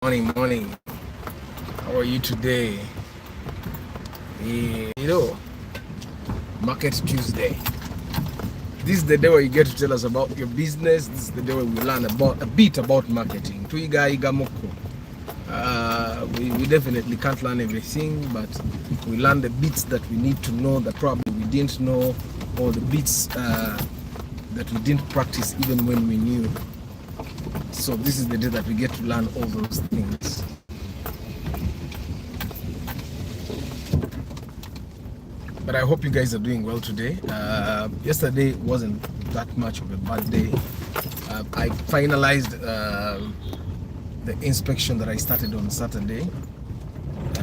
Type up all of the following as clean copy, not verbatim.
Morning. How are you today? Market Tuesday. This is the day where you get to tell us about your business. This is the day where we learn a bit about marketing. We definitely can't learn everything, but we learn the bits that we need to know that probably we didn't know, or the bits that we didn't practice even when we knew. So this is the day that we get to learn all those things. But I hope you guys are doing well today. Yesterday wasn't that much of a bad day. I finalized the inspection that I started on Saturday,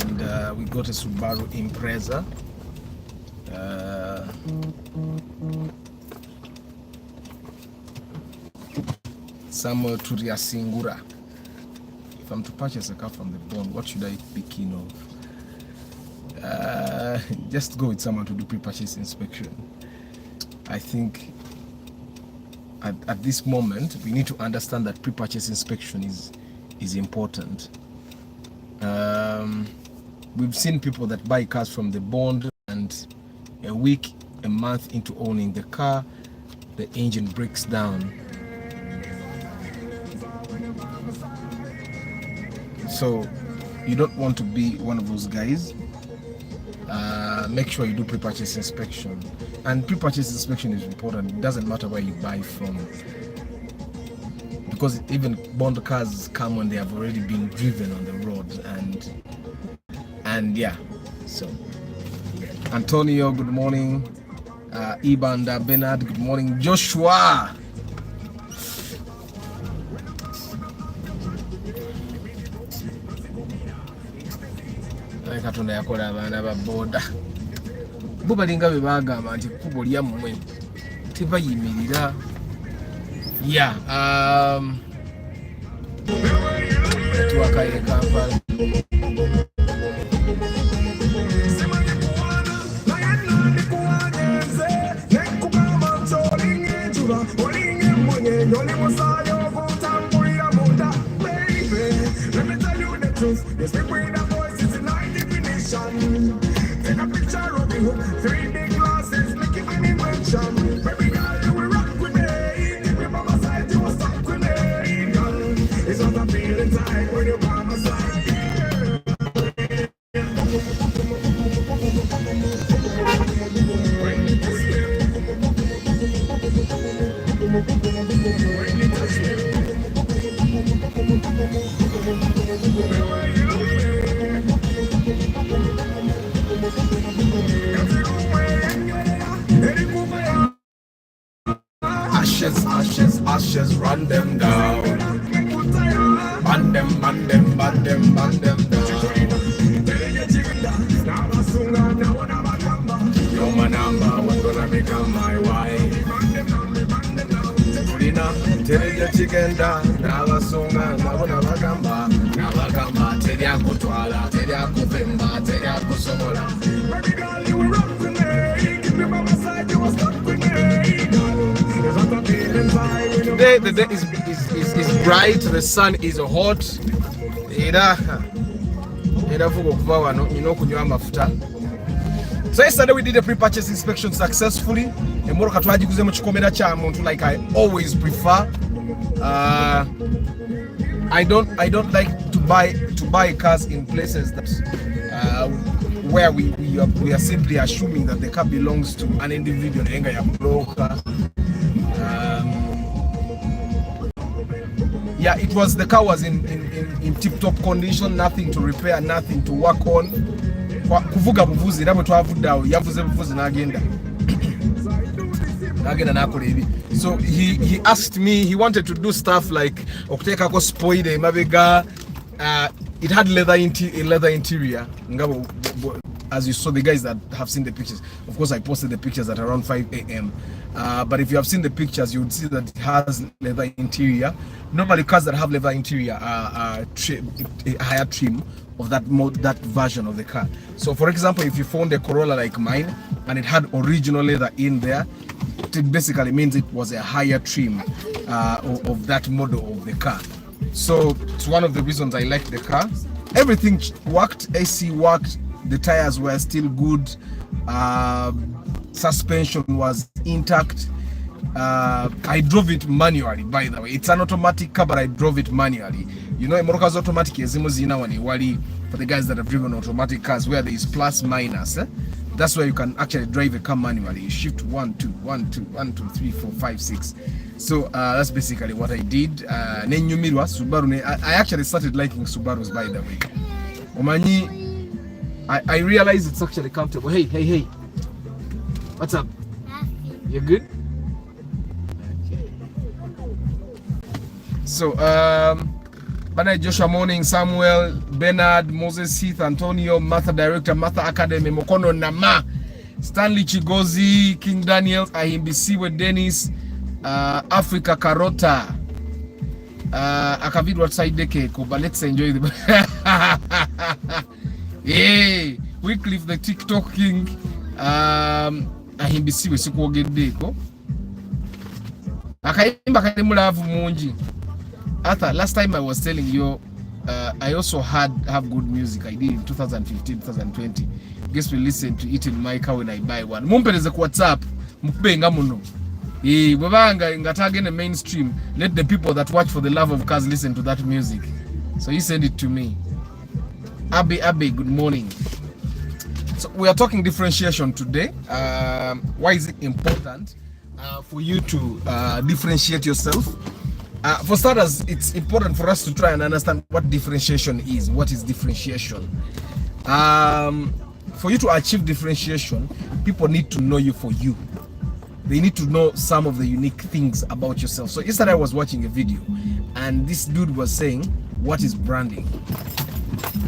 and we got a Subaru Impreza. Samuel Turia Singura. If I'm to purchase a car from the bond, what should I be keen of? Just go with someone to do pre-purchase inspection. I think at this moment we need to understand that pre-purchase inspection is important. We've seen people that buy cars from the bond, and a week, a month into owning the car, the engine breaks down. So you don't want to be one of those guys. Make sure you do pre-purchase inspection, and pre-purchase inspection is important. It doesn't matter where you buy from, because even bond cars come when they have already been driven on the road, and yeah. So Antonio, good morning. Ibanda Bernard, good morning. Joshua, Katonda yakola abaana ba boda bo balinga bwe bagamba nti ekkubo lyammwe tebayimirira. Tuwakaire Kampala. Take a picture of you, 3 big glasses, make it an invention. Baby girl, you will rock with me. If you're by my side, you will stuck with me. Girl, it's not a feeling tight when you're by my side. Ashes, run them down. Ban them down. You're my number, what's gonna become my wife? Tell your chicken down. Now songa, Navagamba, Teriako Twala, Teriako Vemba, Teriako Somola. Baby girl, you will rock with me. If you're by my side, you will stuck with me. Today the day is bright, the sun is hot. So yesterday we did a pre-purchase inspection successfully. Like I always prefer. I don't like to buy cars in places that where we are simply assuming that the car belongs to an individual. It was, the car was in tip-top condition, nothing to repair, nothing to work on. Kuvuga buvuzi nabo twavudawo yavuze buvuzi nagenda nakole ebi. So he asked me, he wanted to do stuff like okuteka ko spoile mabega. It had leather interior. As you saw, the guys that have seen the pictures, of course I posted the pictures at around 5 a.m. But if you have seen the pictures, you would see that it has leather interior. Normally cars that have leather interior are a higher trim of that version of the car. So for example, if you found a Corolla like mine and it had original leather in there, it basically means it was a higher trim of that model of the car. So it's one of the reasons I like the car. Everything worked, AC worked, the tires were still good, suspension was intact. I drove it manually, by the way. It's an automatic car, but I drove it manually. You know, Moroka's automatic for the guys that have driven automatic cars where there is plus minus. That's where you can actually drive a car manually. You shift 1 2 1 2 1 2 3 4 5 6. So that's basically what I did. I actually started liking Subarus, by the way. Omanyi, I realized it's actually comfortable. Hey. What's up? You're good? Okay. So, Bana Joshua Morning, Samuel, Bernard, Moses Heath, Antonio, Martha Director, Martha Academy, Mokono Nama, Stanley Chigozi, King Daniel, Ahimbisiwe Dennis, Africa Carota, Akavidwa Saideke, but let's enjoy the hey, Wycliffe the TikTok King, Ahimbisiwe Sikuogedeko, Akaimba Kademulavu Munji. Arthur, last time I was telling you, I also have good music. I did in 2015, 2020. Guess we listen to it in my car when I buy one. Mumpeleze ku WhatsApp, mkubenga muno. Wabanga ngatage in mainstream. Let the people that watch for the love of cars listen to that music. So you send it to me. Abe, good morning. So we are talking differentiation today. Why is it important for you to differentiate yourself? For starters, it's important for us to try and understand what differentiation is. What is differentiation? For you to achieve differentiation, people need to know you for you. They need to know some of the unique things about yourself. So yesterday I was watching a video and this dude was saying, what is branding?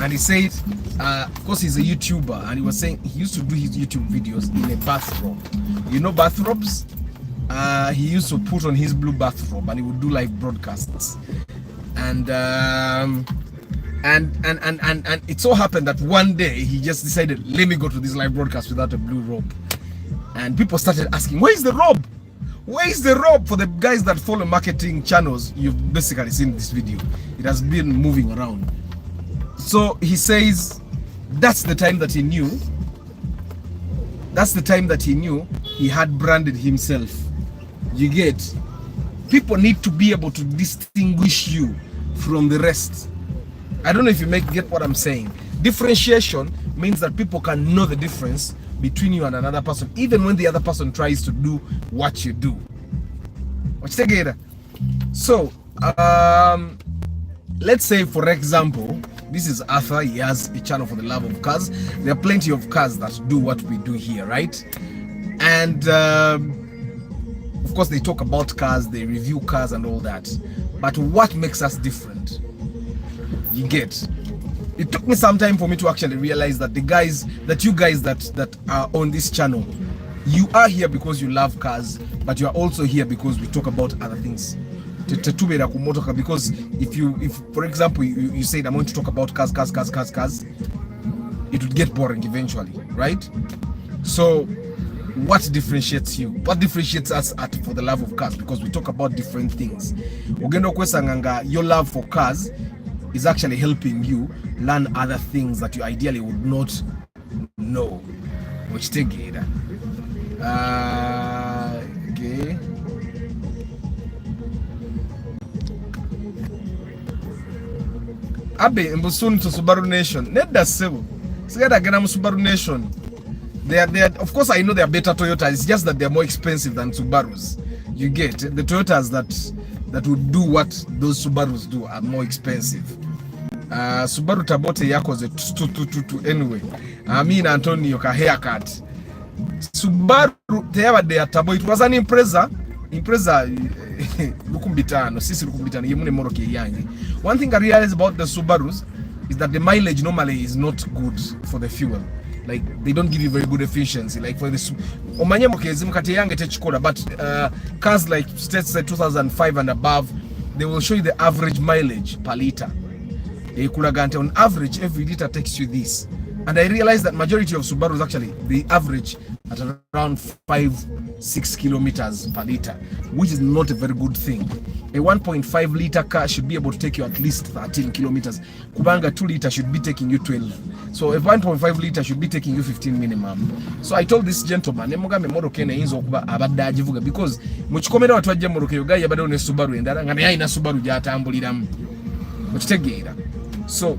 And he said, of course he's a YouTuber, and he was saying he used to do his YouTube videos in a bathrobe. You know bathrobes? He used to put on his blue bathrobe and he would do live broadcasts. And it so happened that one day he just decided, let me go to this live broadcast without a blue robe. And people started asking, where is the robe? Where is the robe? For the guys that follow marketing channels, you've basically seen this video. It has been moving around. So he says that's the time that he knew. That's the time that he knew he had branded himself. You get? People need to be able to distinguish you from the rest. I don't know if you get what I'm saying. Differentiation means that people can know the difference between you and another person, even when the other person tries to do what you do. What's together? So, let's say, for example, this is Arthur. He has a channel for the love of cars. There are plenty of cars that do what we do here, right? And of course, they talk about cars, they review cars and all that. But what makes us different? You get? It took me some time for me to actually realize that you guys that are on this channel, you are here because you love cars, but you are also here because we talk about other things. Because if for example you said I'm going to talk about cars, it would get boring eventually, right? So what differentiates you? What differentiates us for the love of cars? Because we talk about different things. Your love for cars is actually helping you learn other things that you ideally would not know. Which take it. Okay. Abe mbusuni to Subaru Nation. Net da sebo. Sigada gana Subaru Nation. They are of course I know they are better Toyotas. It's just that they are more expensive than Subarus. You get the Toyotas that would do what those Subarus do are more expensive. Subaru Tabote yako ze tu anyway. Amina Antonio ka haircut. Subaru tewa de Tabo, it was an Impreza lukumbitano, sisi lukumbitano yemune moro ke yangi. One thing I realized about the Subarus is that the mileage normally is not good for the fuel. Like they don't give you very good efficiency. Like for the omanyemo kezim kate yange techikola, but cars like states 2005 and above, they will show you the average mileage per liter. On average, every liter takes you this. And I realized that majority of Subarus actually, the average at around 5-6 kilometers per liter, which is not a very good thing. A 1.5 liter car should be able to take you at least 13 kilometers. Kubanga 2 liter should be taking you 12. So a 1.5 liter should be taking you 15 minimum. So I told this gentleman, because muchikomera watu wajja moroke yogayi yabadde ne Subaru endala nga naye alina Subaru gy'atambuliramu. Mukitegeera. So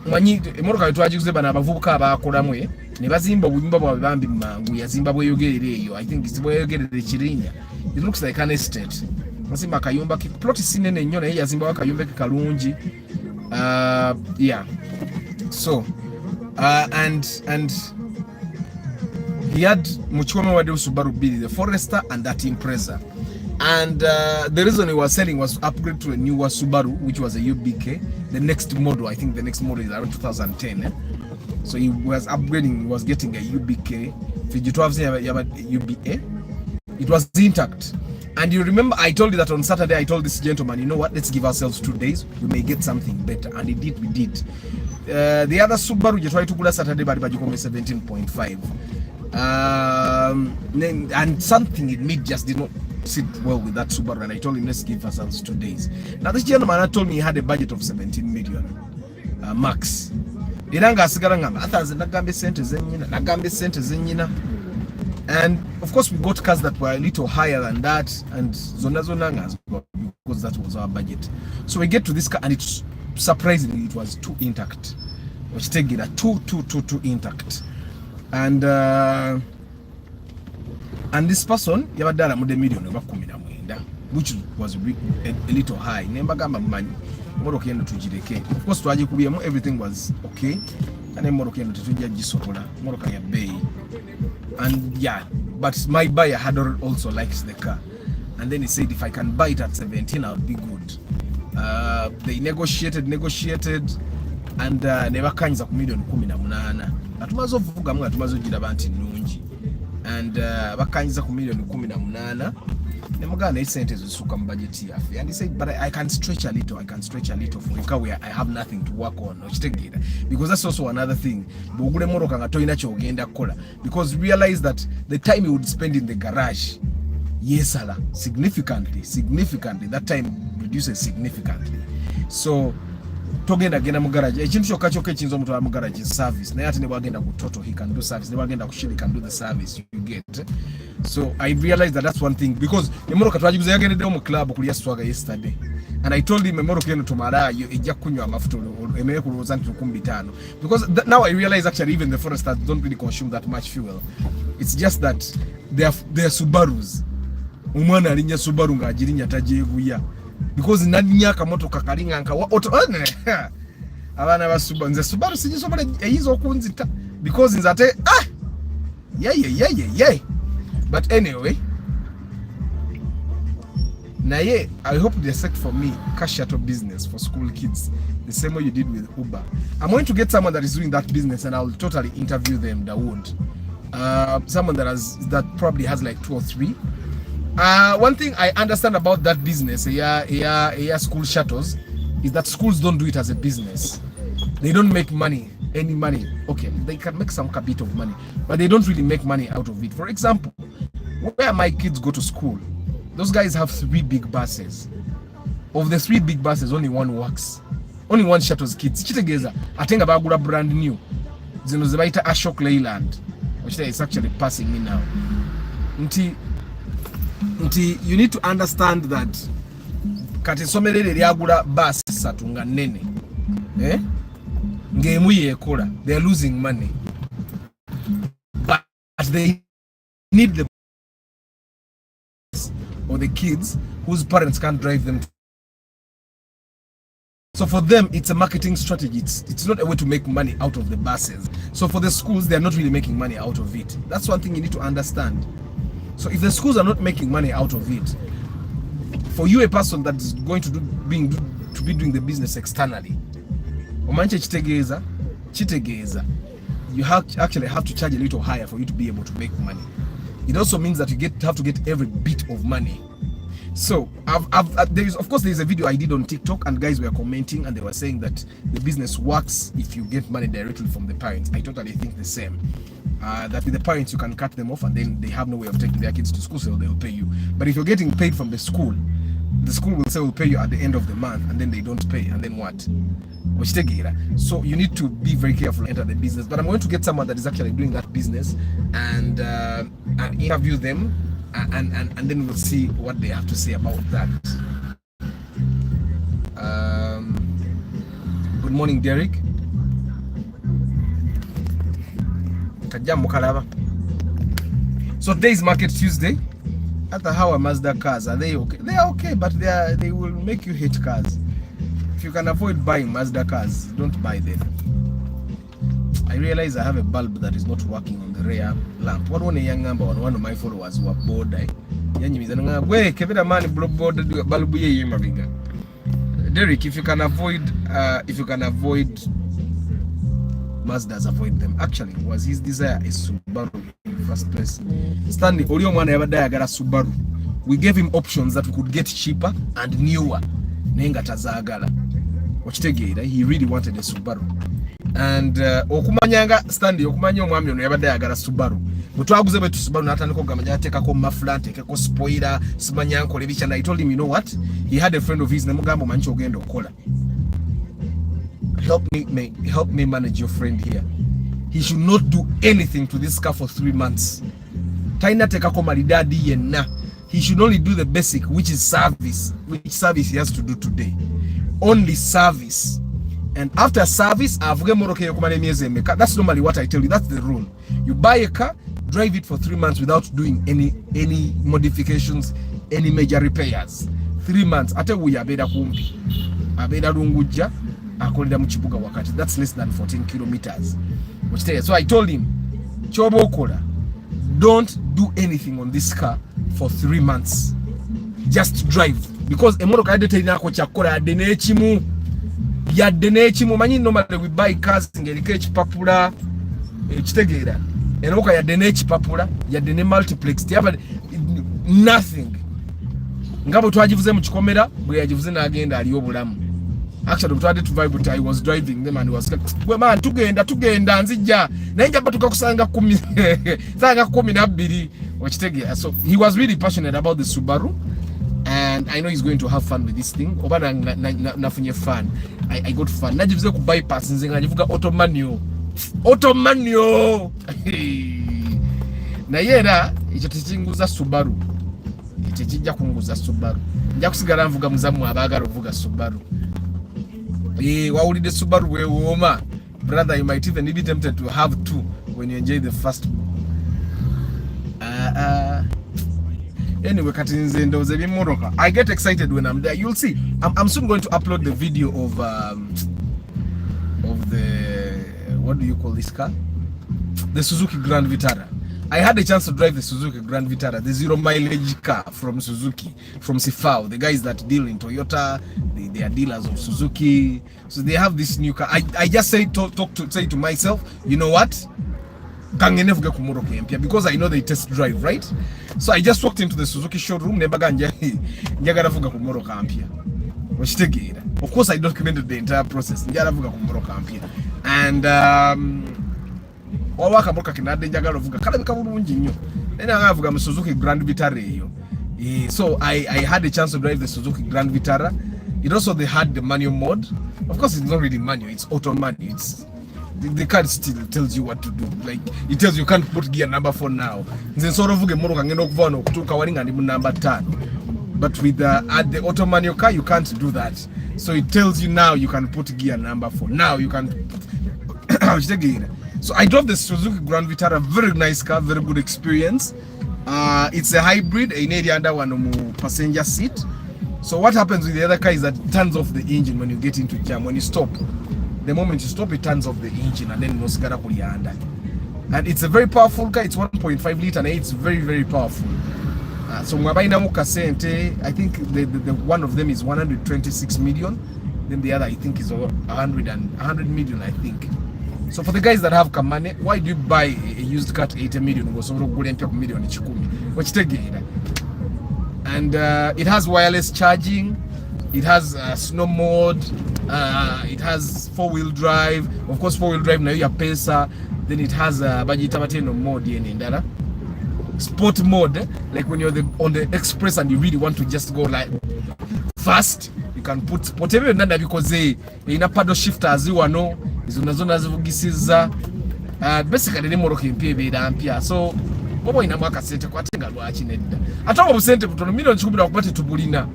manyi emmotoka we twagiguze bano abavubuka abakolamu ne bazimba obuyumba bwabwe bambi mu mangu, yazimba bweyogerera eyo. I think it's bweyogerera Kirinya. It looks like an estate. Mazimba akayumba ke plot sinene nnyo naye yazimba akayumba ke kalungi. Yeah. So and he had muchikome wadde Subaru Billy, the Forester and that Impreza. And the reason he was selling was to upgrade to a newer Subaru, which was a UBK. The next model, I think the next model is around 2010. So he was upgrading, he was getting a UBK. UBA. It was intact. And you remember I told you that on Saturday, I told this gentleman, you know what, let's give ourselves 2 days. We may get something better. And indeed, we did. The other Subaru, you tried to go Saturday, but you come 17.5. And something in me just did not sit well with that Subaru, and I told him let's give ourselves 2 days. Now this gentleman had told me he had a budget of 17 million max. And of course we got cars that were a little higher than that, and zonangas, because that was our budget. So we get to this car and it's surprisingly it was too intact. Which take it too intact. And this person yabadala mu million over 19, which was a little high. Nembagamba money moroka yendo tujireke. Of course twaje kubiyemu, everything was okay. And moroka yendo tetujja gisokola moroka ya bay. And yeah, but my buyer had also liked the car, and then he said if I can buy it at 17 I would be good. They negotiated and never kanyiza ku million 18. Atumaze ovuga mu atumaze ogira banti nnungi. And bakanyiza ku million 18. Nemugana isente zisuka mu budget yafe. And he said but I can stretch a little for a car where I have nothing to work on. Because that's also another thing. Bogule moroka nga toyina kyogenda kola, because realize that the time you would spend in the garage, yes ala, significantly that time reduces significantly. So togenda genda mu garage, ekintu kyokka kyokka ekiyinza omutwala mu garage is service. Naye ate ne bwagenda ku Toto he can do service, ne bwagenda ku Shell he can do the service, you get. So I realized that that's one thing, because emoroka twagiguze yagendeddewo mu club kulya swaga yesterday, and I told him emoroka eno tumala ejja kunywa amafuta emere kulowooza nti 15, because now I realize actually even the Foresters don't really consume that much fuel. It's just that they are Subarus. Omwana alinya Subaru ng'agirinya tajeeguya, because nalinya akamotoka kalinga nka abana ba Subaru, nze Subaru sigisobola eyiza okunzita, because nze ate yeah. But anyway, naye I hope they set for me cash shuttle business for school kids, the same way you did with Uber. I'm going to get someone that is doing that business, and I'll totally interview them. Someone that probably has like 2 or 3. One thing I understand about that business, school shuttles, is that schools don't do it as a business. They don't make any money. Okay, they can make some bit of money, but they don't really make money out of it. For example, where my kids go to school, those guys have 3 big buses. Of the 3 big buses, only one works. Only one shuttles kids. Chitegeza, atenga bagula brand new. Zino zibaita Ashok Leyland, which is actually passing me now. Nti you need to understand that kati somerere lyagula bus satunga nene. Ngemu yekola, they are losing money, but they need the or the kids whose parents can't drive them. So for them, it's a marketing strategy. It's not a way to make money out of the buses. So for the schools, they're not really making money out of it. That's one thing you need to understand. So if the schools are not making money out of it, for you, a person that is going to be doing the business externally, chitegeza, you actually have to charge a little higher for you to be able to make money. It also means that you have to get every bit of money. So there is a video I did on TikTok, and guys were commenting and they were saying that the business works if you get money directly from the parents. I totally think the same. that with the parents you can cut them off and then they have no way of taking their kids to school, so they'll pay you. But if you're getting paid from the school will say we'll pay you at the end of the month, and then they don't pay, and then what? So you need to be very careful to enter the business. But I'm going to get someone that is actually doing that business and interview them, and then we'll see what they have to say about that. Good morning, Derek. So today is Market Tuesday. After how are Mazda cars? Are they okay? They are okay, but they will make you hate cars. If you can avoid buying Mazda cars, don't buy them. I realize I have a bulb that is not working on the rear lamp. What one a young number one of my followers were bored. Derek, if you can avoid Mazdas, avoid them. Actually, was his desire a Subaru in the first place. Stanley, Subaru. We gave him options that we could get cheaper and newer. Nenga tazagala. He really wanted a Subaru. And okumanyanga Stanley, okumanya omwami ono yabadde ayagala Subaru. Mutwaguze betu Subaru natandika ogamanya ateekako mafula, nteekeko spoiler, simanya nkole bicha. And I told him, you know what? He had a friend of his, namugamba omanyi ogenda okola. Help me manage your friend here. He should not do anything to this car for 3 months. Taina tekako maridadi yenna. He should only do the basic, which is service. Which service he has to do today? Only service. And after service, that's normally what I tell you. That's the rule. You buy a car, drive it for 3 months without doing any modifications, any major repairs. 3 months. Ate wuya abeda kumpi. Abeda runguja. That's less than 14 kilometers. So I told him, don't do anything on this car for 3 months. Just drive. Because normally we buy cars in the Papula, and Papula, Yadene multiplex, nothing. Ngabo twajivuze mu kikomera bwe yajivuze n'agenda ali obulamu. Actually mutwade to vibe I was driving them and he was like, "We man tugenda nzija naye njaba tukakusanga 10 sanga 12 wachitegea." So he was really passionate about the Subaru, and I know he's going to have fun with this thing. Obana nafunye fun. I got fun. Najivuze ku bypass nze ngajivuga auto manual. Na yera icho tikinguza Subaru. Kijja kunguza Subaru. Nja kusigala nvuga muzamu abagala ovuga Subaru. Wawulide Subaru we wooma. Brother, you might even be tempted to have two when you enjoy the first. Anyway, kati nze ndoze bimoroka. I get excited when I'm there. You'll see. I'm soon going to upload the video of the, what do you call this car? The Suzuki Grand Vitara. I had a chance to drive the Suzuki Grand Vitara, the 0 mileage car from Suzuki, from Sifao, the guys that deal in Toyota, they are dealers of Suzuki. So they have this new car. I just say to myself, you know what? Because I know they test drive, right? So I just walked into the Suzuki showroom. Of course, I documented the entire process. And Suzuki Grand Vitara. So I had a chance to drive the Suzuki Grand Vitara. It also they had the manual mode. Of course, it's not really manual; it's auto manual. It's the car still tells you what to do. Like it tells you can't put gear number 4 now. Number 10. But with at the auto manual car, you can't do that. So it tells you now you can put gear number 4. Now you can. So I drove the Suzuki Grand Vitara, very nice car, very good experience. It's a hybrid, an area under one passenger seat. So what happens with the other car is that it turns off the engine when you get into jam. When you stop, the moment you stop, it turns off the engine and then no sigara kulianda. And it's a very powerful car. It's 1.5 liter and it's very, very powerful. So mwabaina mukasente, I think the one of them is 126 million. Then the other I think is 100 million, I think. So for the guys that have money, why do you buy a used car at 80 million? And it has wireless charging, it has snow mode, it has 4-wheel drive. Of course, 4-wheel drive now you pesa. Then it has a bagitabateno mode in Indara. Sport mode, like when you're on the express and you really want to just go like fast, you can put whatever ndanda because ina paddle shifters wano izo zona zivugisiza basically ni moroka empia beda mpya. So bobo ina mwaka sente kwatenga lwachi nedda atawo busente butono million chikubira kupate tubulina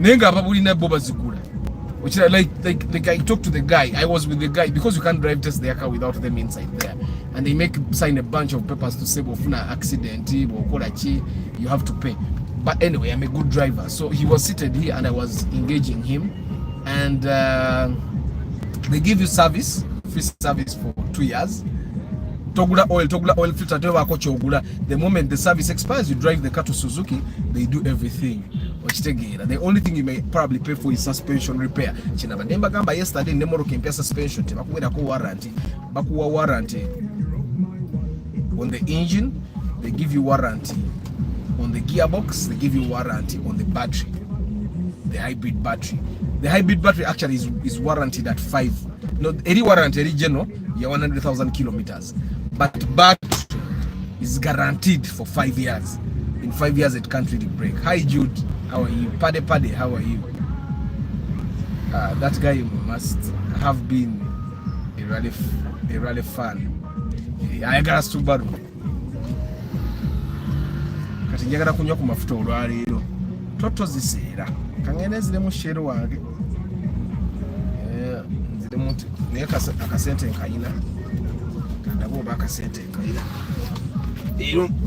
nenga ababulina boba zigula. Which like I talked to the guy. I was with the guy because you can't drive test their car without them inside there, and they sign a bunch of papers to say bofuna accident you have to pay. But anyway, I'm a good driver, so he was seated here and I was engaging him, and they give you free service for 2 years. Togula oil filter. The moment the service expires, you drive the car to Suzuki. They do everything. The only thing you may probably pay for is suspension repair. Yesterday nemoro kempia suspension warranty on the engine. They give you warranty on the gearbox. They give you warranty on the battery, the hybrid battery. The hybrid battery actually is warranted at 5. No, any warranty, any general, 100,000 kilometers. But battery is guaranteed for 5 years. In 5 years, it can't really break. Hi Jude, how are you? Pade, how are you? That guy must have been a rally fan. I got a Subaru. Kati njagala kunywa ku mafuta olwaleero. Toto ziseera. Kangene zile mu shero wange. Zile muti. Naye akasente nkayina. Kandabo ba akasente nkayina.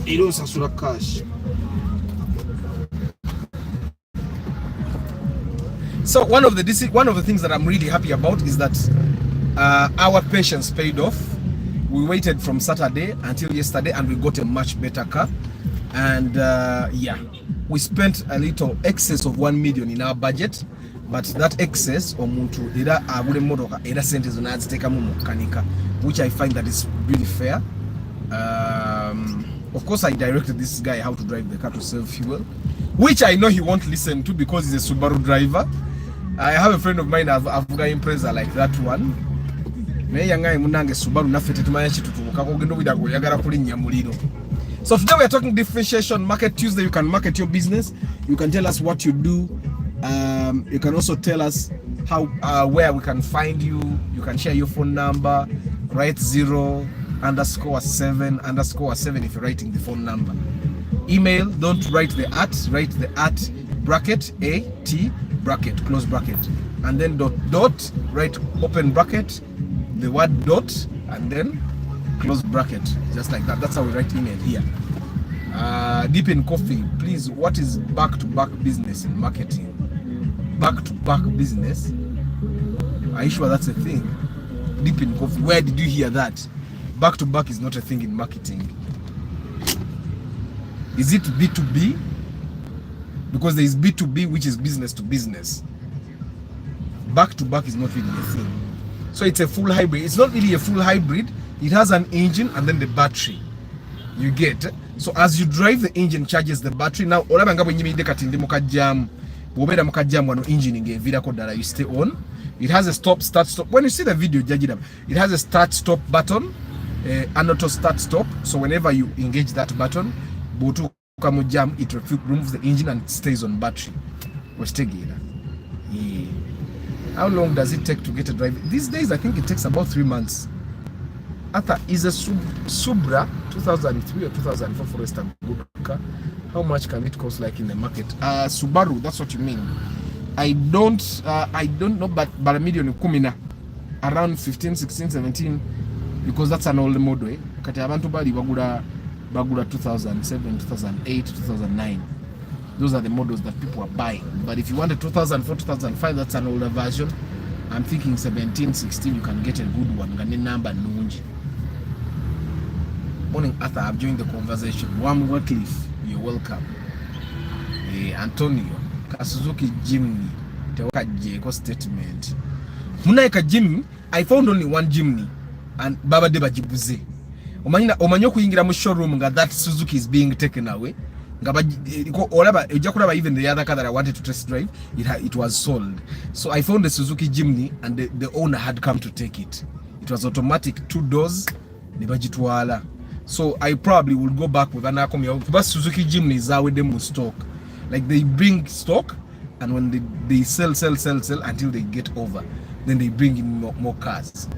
Ilo nsasula cash. So one of the things that I'm really happy about is that our patience paid off. We waited from Saturday until yesterday and we got a much better car. And yeah, we spent a little excess of 1 million in our budget, but that excess omuntu era agule motoka era sente zona aziteka mu mekanika, which I find that is really fair. Of course, I directed this guy how to drive the car to save fuel, which I know he won't listen to because he's a Subaru driver. I have a friend of mine, I've got Impreza like that one. So today we are talking differentiation, Market Tuesday. You can market your business. You can tell us what you do. You can also tell us how where we can find you. You can share your phone number. Write 0_7_7 if you're writing the phone number. Email, don't write the at, write the at bracket, at bracket, close bracket, and then dot, write open bracket, the word dot, and then close bracket, just like that. That's how we write email here. Deep in coffee, please, what is back-to-back business in marketing? Back-to-back business? Are you sure that's a thing? Deep in coffee, where did you hear that? Back-to-back is not a thing in marketing. Is it B2B? Because there is B2B, which is business to business. Back-to-back is not really a thing. So it's a full hybrid. It's not really a full hybrid. It has an engine and then the battery. You get? So as you drive, the engine charges the battery. Now, you stay on. It has a start, stop. When you see the video, it has a start, stop button, an auto start, stop. So whenever you engage that button, it removes the engine and it stays on battery. How long does it take to get a drive? These days, I think it takes about 3 months. Ata is a Subra 2003 or 2004 for a good car. How much can it cost, like in the market? Subaru, that's what you mean. I don't know, but a million kumina around 15, 16, 17, because that's an old model. Kati abantu bali bagura 2007, 2008, 2009. Those are the models that people are buying. But if you want a 2004, 2005, that's an older version. I'm thinking 17, 16, you can get a good one. Number nunji. Morning, Arthur. I've joined the conversation. Warm Wycliffe, you're welcome. Antonio, Suzuki Jimny, Tewaka Jeko statement. Munaika Jimny, I found only one Jimny, and Baba Deba Jibuze. Omanyo kuingira mu showroom nga that Suzuki is being taken away. Even the other car that I wanted to test drive, it was sold. So I found the Suzuki Jimny and the owner had come to take it. It was automatic, 2 doors, ne bagitwala. So I probably will go back with anakomya kuba Suzuki Jimny is with them stock. Like they bring stock, and when they sell until they get over, then they bring in more cars.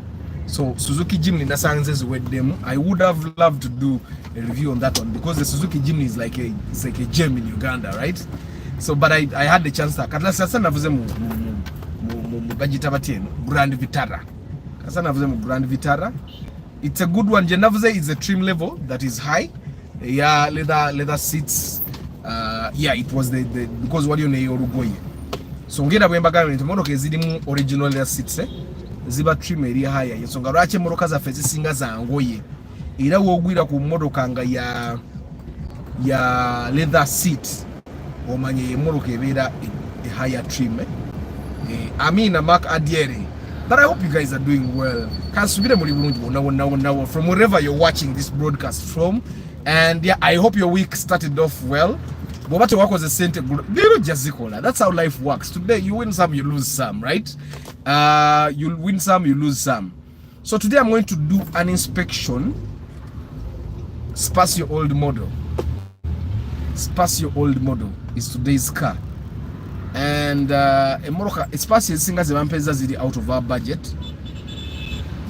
So Suzuki Jimny nasanzes with them. I would have loved to do a review on that one because the Suzuki Jimny is like a gem in Uganda, right? So but I had the chance to sasa navuze mu bagita bateno Grand Vitara. Sasa navuze mu Grand Vitara. It's a good one. Jenavuze is a trim level that is high. Yeah, leather seats. Yeah, it was the because what you know Uruguay. So ngenda bwembaga ntomodoka ezirimu original leather seats ziba trim eri higher. Yensonga lwaki modoka za fezi singa za ngoye. Era wogwira ku modoka nga ya leather seat omanye modoka ebera a higher trim. Amina Mark Adiere. But I hope you guys are doing well. From wherever you're watching this broadcast from. And yeah, I hope your week started off well. That's how life works. Today you win some, you lose some, right? You'll win some, you lose some. So today I'm going to do an inspection. Spacio Old Model. Spacio Old Model is today's car. And Espacio singers the bumpers zili out of our budget.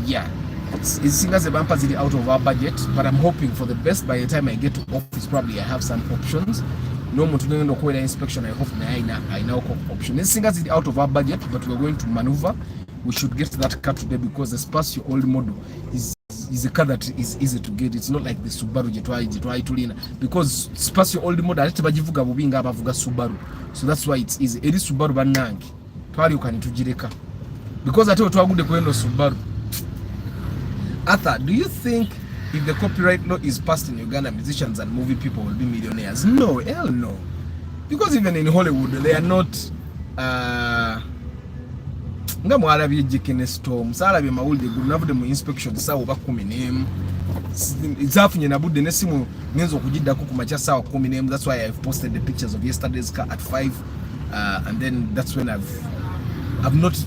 Yeah, it's singers the bumpers zili out of our budget, but I'm hoping for the best. By the time I get to office, probably I have some options. No more to do no inspection. I hope I now option. It's singers zili out of our budget, but we're going to maneuver. We should get that car today because the Spacio Old Model is a car that is easy to get. It's not like the Subaru Jetwai Tulina, because Spacio Old Model bajivuga bubinga abavuga Subaru. So that's why it's easy. Eri Subaru banangi twali ukanitujireka because ate twagude kweno Subaru. Arthur, do you think if the copyright law is passed in Uganda, musicians and movie people will be millionaires? No, hell no. Because even in Hollywood they are not nga mwalabi jikene storm salabi mawulde gunavude mu inspection sawo ba 10 izafunye na budde nesimu ngenzo kujidda ku kumacha sawa 10. That's why I've posted the pictures of yesterday's car at 5 and then that's when I've not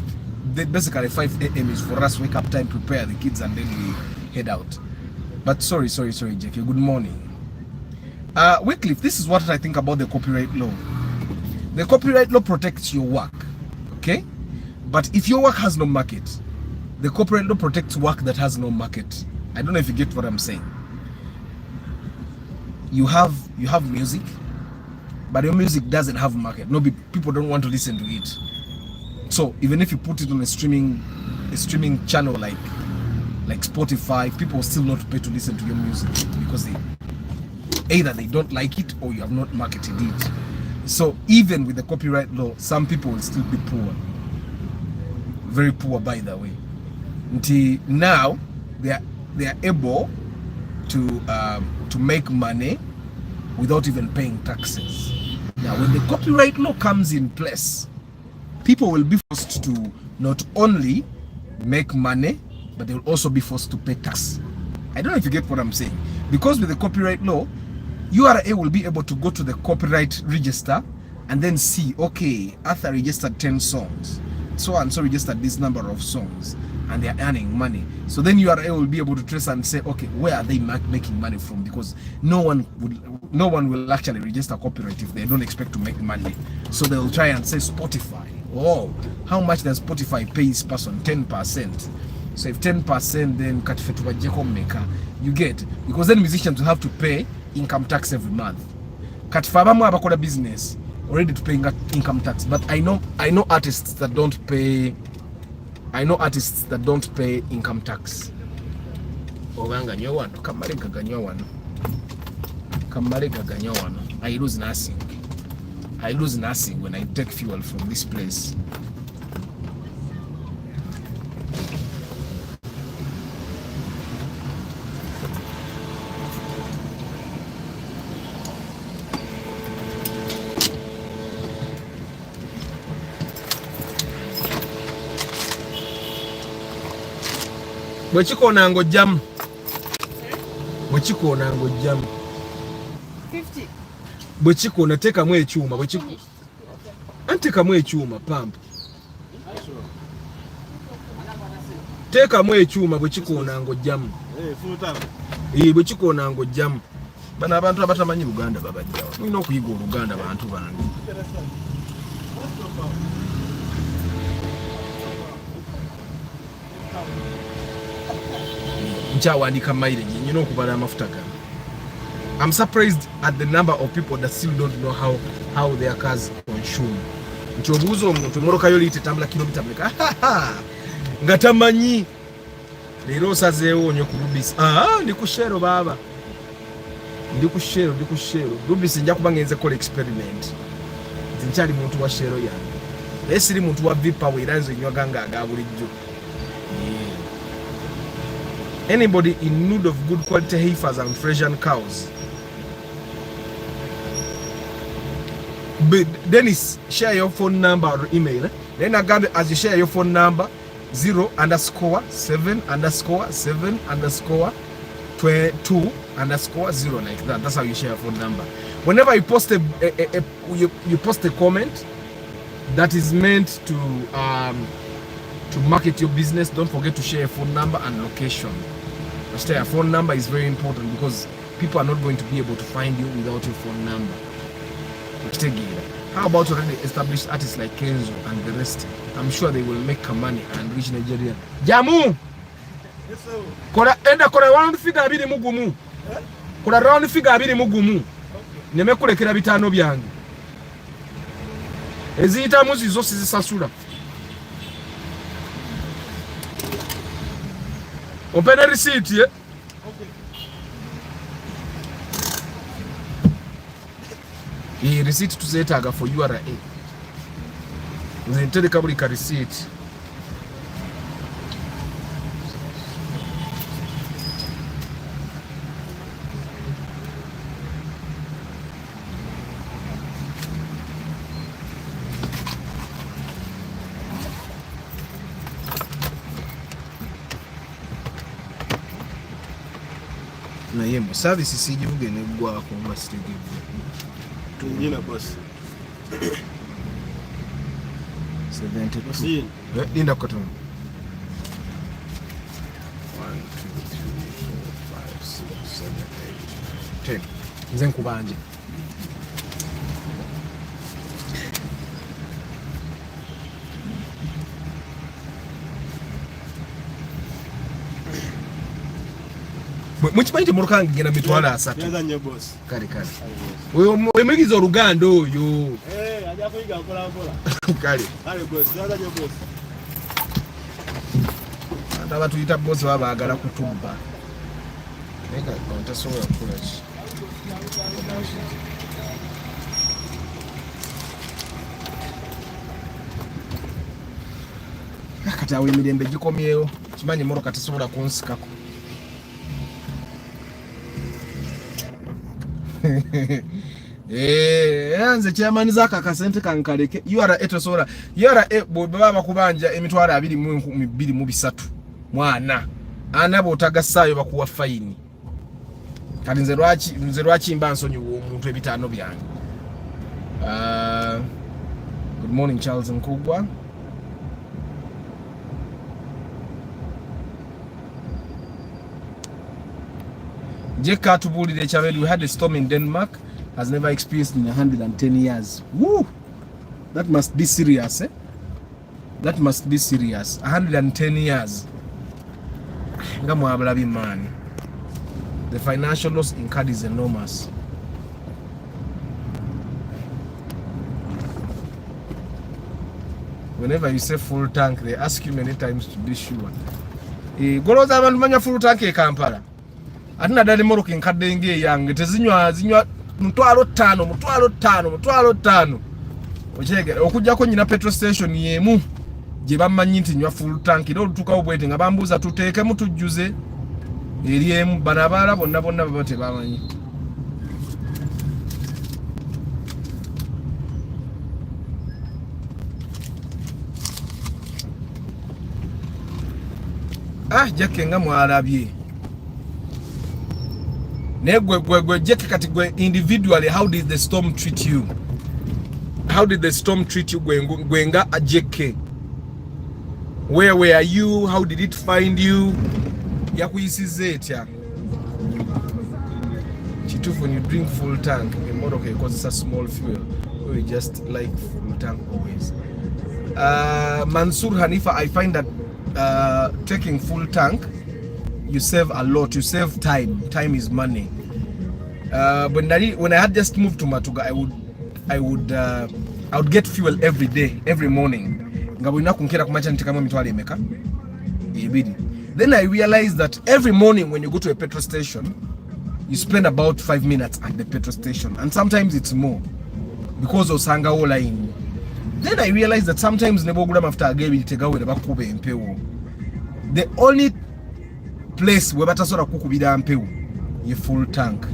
basically 5 a.m. is for us wake up time, prepare the kids and then we head out. But sorry Jackie, good morning. Wycliffe, this is what I think about the copyright law. The copyright law protects your work, okay? But if your work has no market, the copyright law protects work that has no market. I don't know if you get what I'm saying. You have music, but your music doesn't have market. No, people don't want to listen to it. So even if you put it on a streaming channel like Spotify, people will still not pay to listen to your music because either they don't like it or you have not marketed it. So even with the copyright law, some people will still be poor. Very poor, by the way. Until now, they are able to make money without even paying taxes. Now, when the copyright law comes in place, people will be forced to not only make money, but they will also be forced to pay tax. I don't know if you get what I'm saying. Because with the copyright law, URA will be able to go to the copyright register and then see, okay, Arthur registered 10 songs. So and so registered this number of songs and they are earning money. So then URA will be able to trace and say, okay, where are they making money from? Because no one will actually register copyright if they don't expect to make money. So they will try and say Spotify. Oh, how much does Spotify pay this person? 10%. So if 10%, then you get, because then musicians will have to pay income tax every month. Katifabamu abakola business already to pay income tax, but I know artists that don't pay. I know artists that don't pay income tax. I lose nothing. I lose nothing when I take fuel from this place. Bwekikoona ng'ojjamu. Bwekikoona ng'ojjamu. 50. Bwekikoona teekamu ekyuma. Anteekamu ekyuma pampu. Teka mu ekyuma bwe kikoona ng'ojjamu. Full tank. Bwe kikoona ng'ojjamu. Bano abantu abatamanyi Luganda babajjawo. Tulina okuyiga Oluganda bantu bange. Nkyawandika mileage nyina okubala amafuta gano. I'm surprised at the number of people that still don't know how their cars consume. Nti obuuza omuntu emmoloka yo liita etambula kilomita mmeka nga tamanyi. Leero osazeewo nnyo ku Rubis. Ndi ku Shero baaba. Ndi ku Shero. Rubis nja kuba ngenze kola experiment. Nti nkyali muntu wa Shero yange. Naye siri muntu wa V-Power era nze nnywa ganga aga bulijjo. Anybody in need of good quality heifers and Frisian cows? But Dennis, share your phone number or email. Then again, as you share your phone number, 0_7_7_2_0 like that. That's how you share your phone number. Whenever you post you post a comment that is meant to market your business, don't forget to share your phone number and location. Your phone number is very important because people are not going to be able to find you without your phone number. How about already established artists like Kenzo and the rest? I'm sure they will make money and reach Nigeria. Jamu! Yes, sir. Kora round figure abiri mugumu. Kora round figure abiri mugumu. Nemekulekera bitano byange. Eziyita muzi zo sizisasula. Open a receipt, yeah? Okay. Receipt to say tag for URA. The intellectual receipt. Na yemo service sijivuge ne gwa ko mbasitege Tungina boss 70 linda kwa tono 1 2 3 4 5 6 7 8 10 nze nkubanje Muchimanyi temuluka ngena mitwala asatu. Yaza nye boss. Kale. Oyo mwigiza Oluganda oyo. Ajja kuyiga akola. Kale. Kale boss, yaza nye boss. Anda tuyita boss babaagala kutubba. Neka ntasobola kukola ki. Kati awo emirembe gikomyewo. Kimanyi moroka tesobola kunsikako. Nze kyamaniza akakasente kankaleke URA etosobola URA baba kubanja emitwalo 22 mwana ana botagasaayo bakuwa fine kati nze lwaki mba nsonyi omuntu ebitano byange. Good morning Charles Nkugwa. Jeka tubulire Chabeli, we had a storm in Denmark, has never experienced in 110 years. Woo! That must be serious, eh? That must be serious. 110 years. Man. The financial loss incurred is enormous. Whenever you say full tank, they ask you many times to be sure. Goloza abantu manya full tank e Kampala. Atina dali moroka enkadde nge yange tezinywa mutwalo 5 ochegera okujjako nyina petrol station yemu gye bamanyi nti nywa full tank ero lutuka obwete nga bambuza tuteeke mutujjuze eri emu banabala bonna baba tebamanyi. Jacke nga mwalabye negwe Jacke kati gwe individually, how did the storm treat you? How did the storm treat you gwenga Jacke? Where were you? How did it find you? Yakuyisize etya. Chitufu, when you drink full tank in Morocco, because it's a small fuel, we just like full tank always. Mansour Hanifa, I find that taking full tank, you save a lot. You save time. Time is money. When I had just moved to Matuga, I would get fuel every day, every morning. Then I realized that every morning when you go to a petrol station, you spend about 5 minutes at the petrol station, and sometimes it's more because of Sanga line. Then I realized that sometimes the only place where batasora kukubira mpewu ye full tank.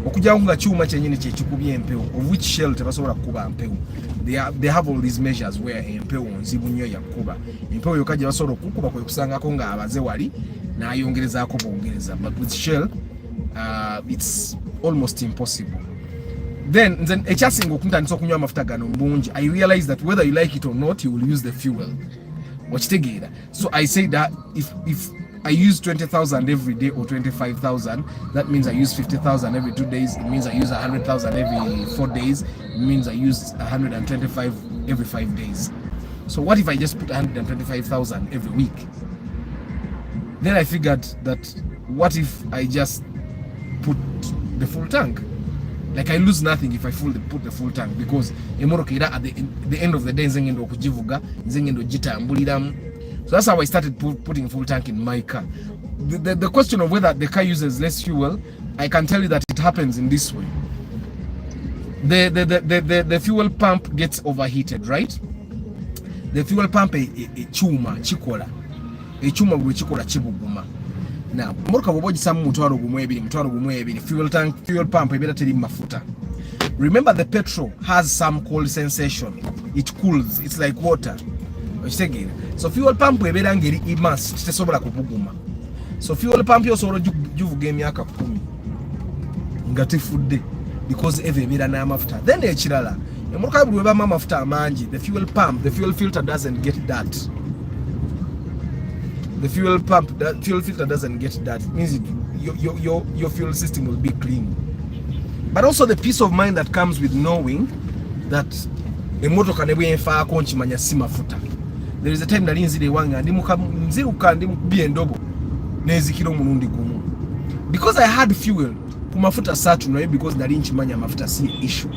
Okujja chuma chenyini kye kikubye empewo, of which Shell tebasobola kukuba mpewu. They have all these measures where empewo nzibu nnyo yakuba. Empewo yokajja basobola okukuba kwe kusangako nga abaze wali n'ayongerezaako bongereza. But with Shell, it's almost impossible. Then ekyasinga okuntandisa okunywa amafuta gano mbungi, I realized that whether you like it or not, you will use the fuel. Wakitegeera. So I say that if I use 20,000 every day or 25,000, that means I use 50,000 every 2 days. It means I use 100,000 every 4 days. It means I use 125 every 5 days. So what if I just put 125,000 every week? Then I figured that what if I just put the full tank? Like I lose nothing if I put the full tank, because emorokera at the end of the day nzengendo okujivuga, nzengendo jitambuliramu. So that's how I started putting full tank in my car. The question of whether the car uses less fuel, I can tell you that it happens in this way. The fuel pump gets overheated, right? The fuel pump chuma chikola. Chuma bwe chikola chibuguma. Now, moroka boboji samu mutwaro gumwe fuel pump ebera teri mafuta. Remember, the petrol has some cold sensation. It cools. It's like water. So fuel pump ebera ngeri immerse tesobola kupuguma. So fuel pump yosobola juvuga emyaka 10 nga tifudde because ebera na mafuta. Then ekirala emoroka bwe baba mafuta amangi, the fuel filter doesn't get that. The fuel filter doesn't get that. It means your fuel system will be clean. But also the peace of mind that comes with knowing that emotoka ne bwenfa akonchimanya si mafuta. There is a time nali nzire wanga nziruka ndimukubye endobo nezikiro munundi gumu. Because I had fuel ku mafuta satu nayo, because nali nchimanya mafuta si issue.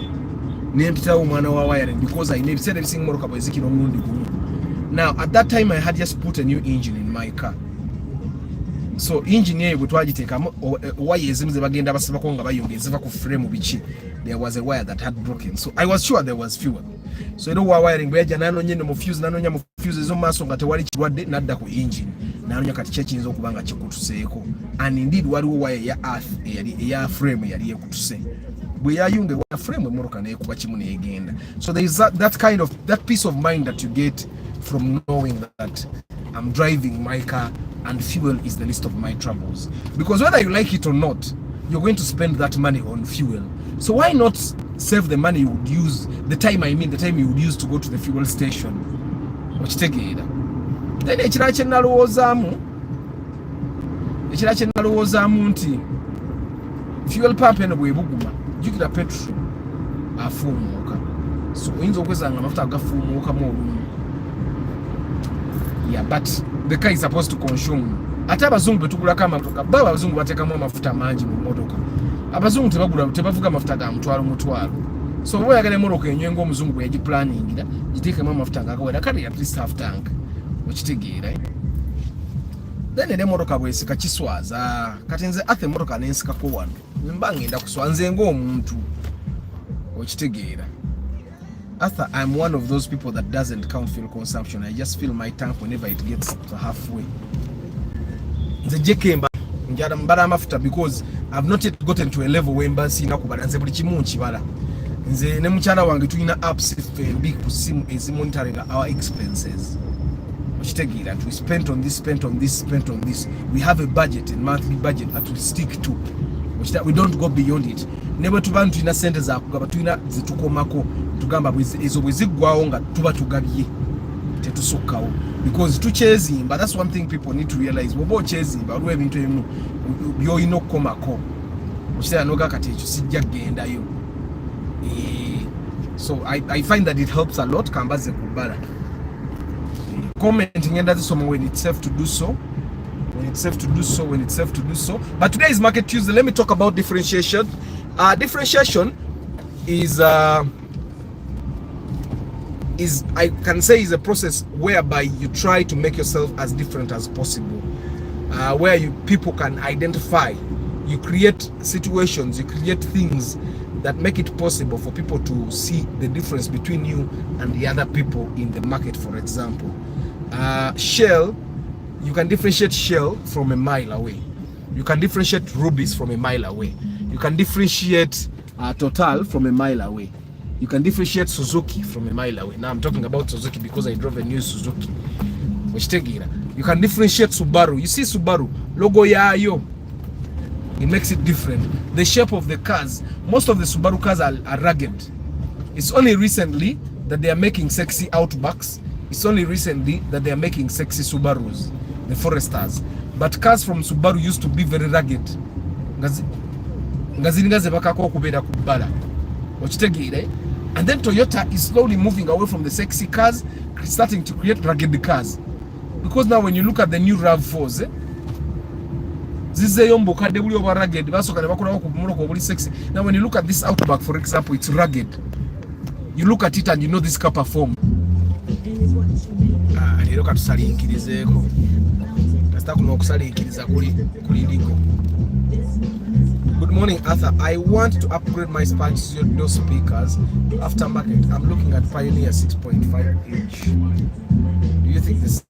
Nempita omwana wa wiring because I need said everything moroka bwe zikiro munundi gumu. Now at that time I had just put a new engine in my car. So engine ye bwe twagiteeka wire ezimu ze bagenda basibako nga bayongeza ku frame bichi, there was a wire that had broken. So I was sure there was fuel. So ero wa wiring bwe yaja nanonye no fuse ezo maso nga tewali kirwadde nadda ku engine nanonya kati kye kiyinza okubanga kikutuseeko, and indeed waliwo wire ya earth ya frame yali ekutuse bwe yayunge wa frame emoroka nekuba kimu neegenda. So there is that peace of mind that you get from knowing that I'm driving my car and fuel is the least of my troubles. Because whether you like it or not, you're going to spend that money on fuel. So why not save the money you would use, the time you would use to go to the fuel station? Then ekira kye nalowoozamu nti fuel pump eno bwebuguma jukira petrol afuumuuka. So oyinza okwesanga amafuta agafuumuukamu olumu. Yeah, but the car is supposed to consume. Ate abazungu betugulako amamotoka, baba abazungu bateekamu amafuta mangi mu motoka. Abazungu tebavuga amafuta ga mutwalo. So bwe oyagala emmotoka enywe ng'omuzungu bwe yagiplaningira, giteekemu amafuta agakawera kale at least half tank. Okitegeera. Then emmotoka bwesika kiswaza. Kati nze ate emmotoka nensikako wano. Mba ngenda kuswa nze ng'omuntu. Okitegeera. Arthur, I'm one of those people that doesn't count fuel consumption. I just fill my tank whenever it gets to halfway. Nze jekemba njala mbala amafuta because I've not yet gotten to a level where mbansi nakubala nze buli kimu nkibala. Nze ne mukyala wange tulina apps FB ku simu monitoring our expenses. Okitegeera, we spent on this. We have a budget, a monthly budget that we stick to. We don't go beyond it. Never tuba tulina sente za kugaba tulina zitukomako tugamba ezo bwe ziggwawo nga tuba tugabye. tetusukkawo because tukyezimba. That's one thing people need to realize. Bwoba okyezimba waliwo ebintu ebimu by'olina okukomako okiseera noga kati ekyo sijja kugendayo. So I find that it helps a lot. Kambaze kubala comment ngenda zisoma when it's safe to do so. When it's safe to do so, when it's safe to do so. But today is Market Tuesday. Let me talk about differentiation. Differentiation is I can say is a process whereby you try to make yourself as different as possible. Where people can identify, you create situations, you create things that make it possible for people to see the difference between you and the other people in the market. For example, Shell. You can differentiate Shell from a mile away. You can differentiate Rubies from a mile away. You can differentiate Total from a mile away. You can differentiate Suzuki from a mile away. Now I'm talking about Suzuki because I drove a new Suzuki. You can differentiate Subaru. You see Subaru, logo yayo. It makes it different. The shape of the cars, most of the Subaru cars are rugged. It's only recently that they are making sexy Outbacks. It's only recently that they are making sexy Subarus, the Foresters. But cars from Subaru used to be very rugged. And then Toyota is slowly moving away from the sexy cars, starting to create rugged cars. Because now when you look at the new RAV4s, now when you look at this Outback, for example, it's rugged. You look at it and you know this car performs. Lero katusalinkirizeeko kasita kuno okusalinkiriza kuliliko. Good morning, Arthur. I want to upgrade my studio speakers aftermarket. I'm looking at Pioneer 6.5 inch. Do you think this?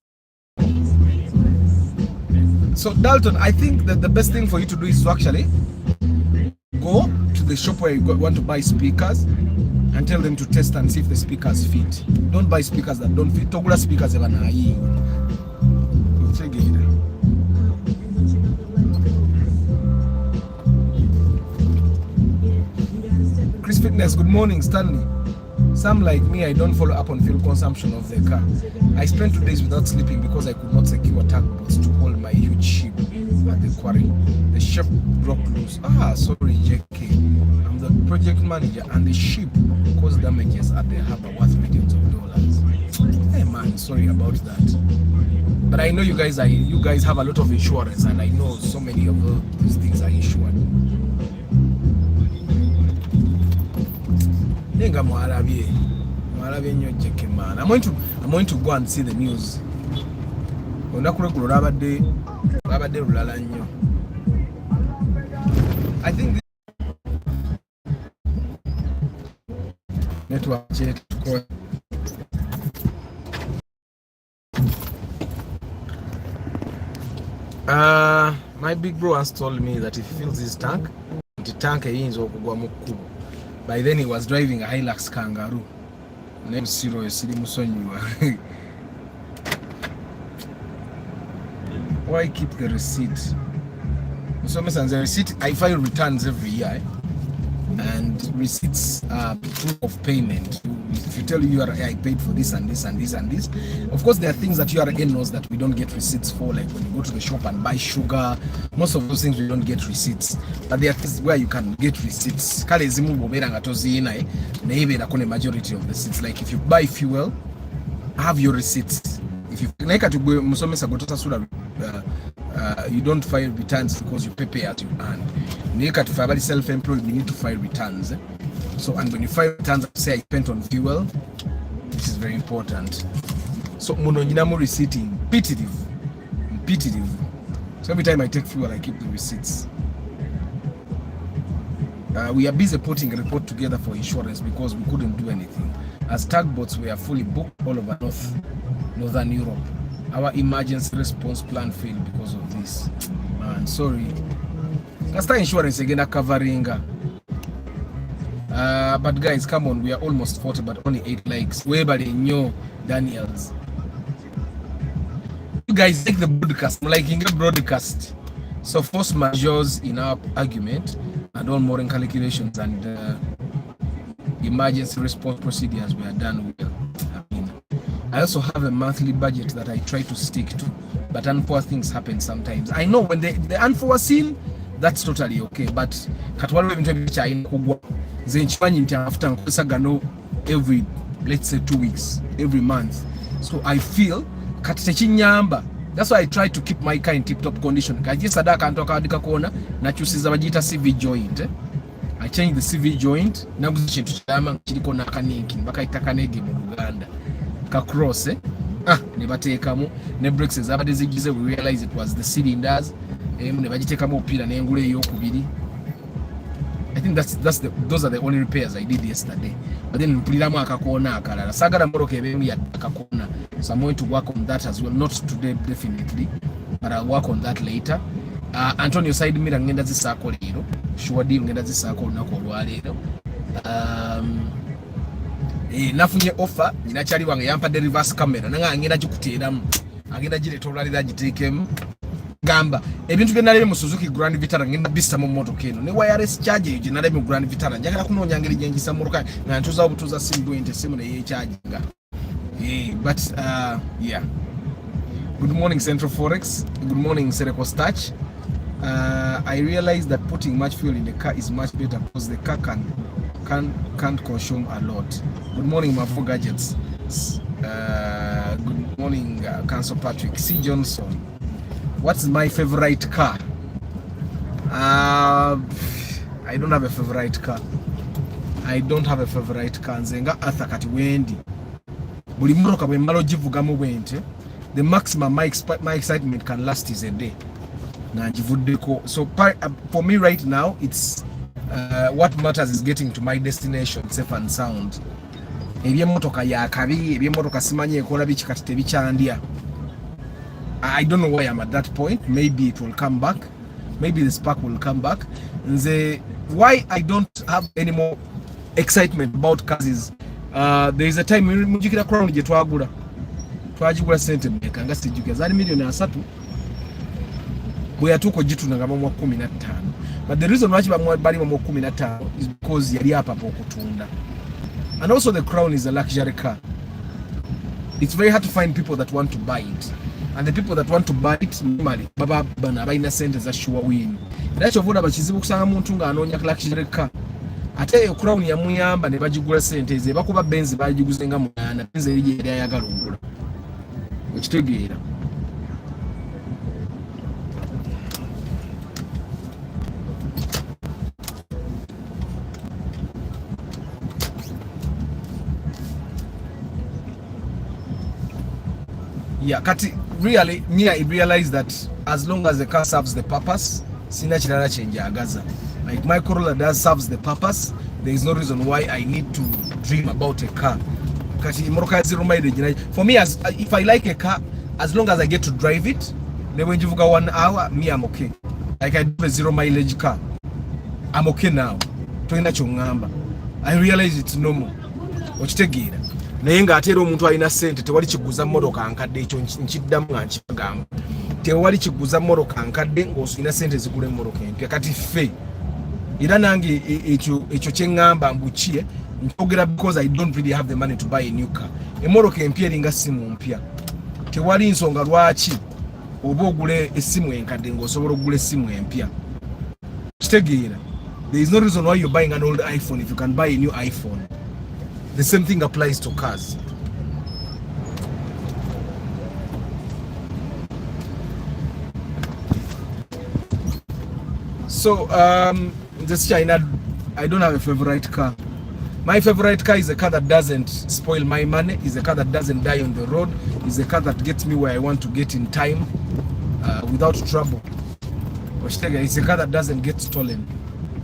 So Dalton, I think that the best thing for you to do is to actually go to the shop where you want to buy speakers and tell them to test and see if the speakers fit. Don't buy speakers that don't fit. Togula speakers ever na hii. Chris Fitness, good morning, Stanley. Some like me, I don't follow up on fuel consumption of the car. I spent 2 days without sleeping because I could not secure tugboats to hold my huge ship at the quarry. The ship broke loose. Sorry, JK. I'm the project manager and the ship caused damages at the harbor worth millions of dollars. Hey man, sorry about that. But I know you guys have a lot of insurance, and I know so many of these things are insured. I'm going to go and see the news. I think network check. My big bro has told me that if he fills his tank, the tank is by then he was driving a Hilux Kangaroo. Name Zero Why keep the receipt? So the receipt, I file returns every year, and receipts are proof of payment. If you tell URA I paid for this and this and this and this, of course there are things that URA knows that we don't get receipts for, like when you go to the shop and buy sugar, most of those things we don't get receipts. But there are things where you can get receipts. Majority of the receipts, like if you buy fuel, have your receipts. If you you don't file returns because you pay at your hand. If self-employed, you need to file returns. So, and when you file returns, say I spent on fuel, this is very important. So, mononyinamo receipting, repetitive. So every time I take fuel, I keep the receipts. We are busy putting a report together for insurance because we couldn't do anything. As tugboats, we are fully booked all over Northern Europe. Our emergency response plan failed because of this. Man, sorry. Last time insurance again covering. But guys, come on, we are almost 40, but only 8 likes. Weber New Daniels. You guys like the broadcast. I'm liking the broadcast. So force majeures in our argument and all modern calculations and emergency response procedures were done well. I also have a monthly budget that I try to stick to, but unforeseen things happen sometimes. I know when the unforeseen, that's totally okay, but katwaliwo ebintu ebikyayina kugwa nze nkimanyi nti after nkozesa gano every, let's say 2 weeks, every month. So I feel kati tekinyamba. That's why I try to keep my car in tip-top condition. Kaji sadaka antoka adika kona nakyusiza bagiyita CV joint. I change the CV joint naguza kintu kyama kiriko nakanegi bakayita kanegi mu Uganda ka cross ne bateekamu ne brakes ezabadde zigize. We realize it was the cylinders ne bagiteekamu opira n'engula ey'okubiri. I think those are the only repairs I did yesterday. But then mpuliramu akakoona akalala sagala moroka ebemu ya akakoona. So I'm going to work on that as well, not today definitely, but I'll work on that later. Antonio side mirror ngenda zisaako leero, sure deal ngenda zisaako olunaku olwaleero. Nafunye offer ninakyali wange yampadde reverse camera nanga ngenda gikuteeramu agenda gireeta olwaleero giteekemu gamba ebintu bye nalebe mu Suzuki Grand Vitara ngenda bissa mu motoka eno ne wireless charge eyo gye nalebe mu Grand Vitara njagala kunoonya ngeri gye njisa motoka nga ntuuza obutuuza simu ente simu ne yeecharginga. But yeah. Good morning Central Forex. Good morning Sereko Starch. I realized that putting much fuel in the car is much better because the car can't consume a lot. Good morning Mafo Gadgets. Good morning Council Patrick C. Johnson. What's my favorite car? I don't have a favorite car. Nzenga Arthur kati wendi. Buli motoka bwe mbalo givugamu bwente, the maximum my excitement can last is a day. Na ngivuddeko. So for me right now, it's what matters is getting to my destination safe and sound. Ebyemotoka ya kabi, ebyemotoka simanyi ekola biki kati tebikyandya. I don't know why I'm at that point. Maybe it will come back. Maybe the spark will come back. Why I don't have any more excitement about cars is there is a time mujikira crown gye twagula twagigula sente mmeka nga sijjuke zali milioni 3 bwe yatuko gitunanga mu 15. But the reason why bali mu 15 is because yali apa okutunda. And also the Crown is a luxury car. It's very hard to find people that want to buy it. And the people that want to buy it normally baba bana bayina sente za sure win. Nakyo vuda bakizibu kusanga muntu nga anoonya luxury car. Ate Crown ya muyamba ne bagigula sente ze bakuba Benz bagiguze nga mwana Benz erije eri ayagala okugula. Okitegeera. Yeah, kati really I realize that as long as the car serves the purpose, sina kirala kyenjagaza. Like my Corolla does serves the purpose. There is no reason why I need to dream about a car. Kati motoka zero mileage. For me, if I like a car, as long as I get to drive it, then when you go 1 hour, me I'm okay. Like I do a 0 mileage car, I'm okay now. Toina chongamba. I realize it's normal. Okitegeera. Naye nga atera omuntu alina sente tewali kiguza motoka nkadde ekyo nkiddamu nga nkibagamba. Tewali kiguza motoka nkadde ng'osina sente zigule motoka empya. Kati ffe era nange ekyo kyengamba mbukie njogera because I don't really have the money to buy a new car. Emotoka empya eringa simu mpya. Tewali nsonga lwaki oba ogule essimu enkadde ng'osobola okugula essimu empya. Kitegeera. There is no reason why you're buying an old iPhone if you can buy a new iPhone. The same thing applies to cars. So this China, I don't have a favorite car. My favorite car is a car that doesn't spoil my money, is a car that doesn't die on the road, is a car that gets me where I want to get in time without trouble. It's a car that doesn't get stolen.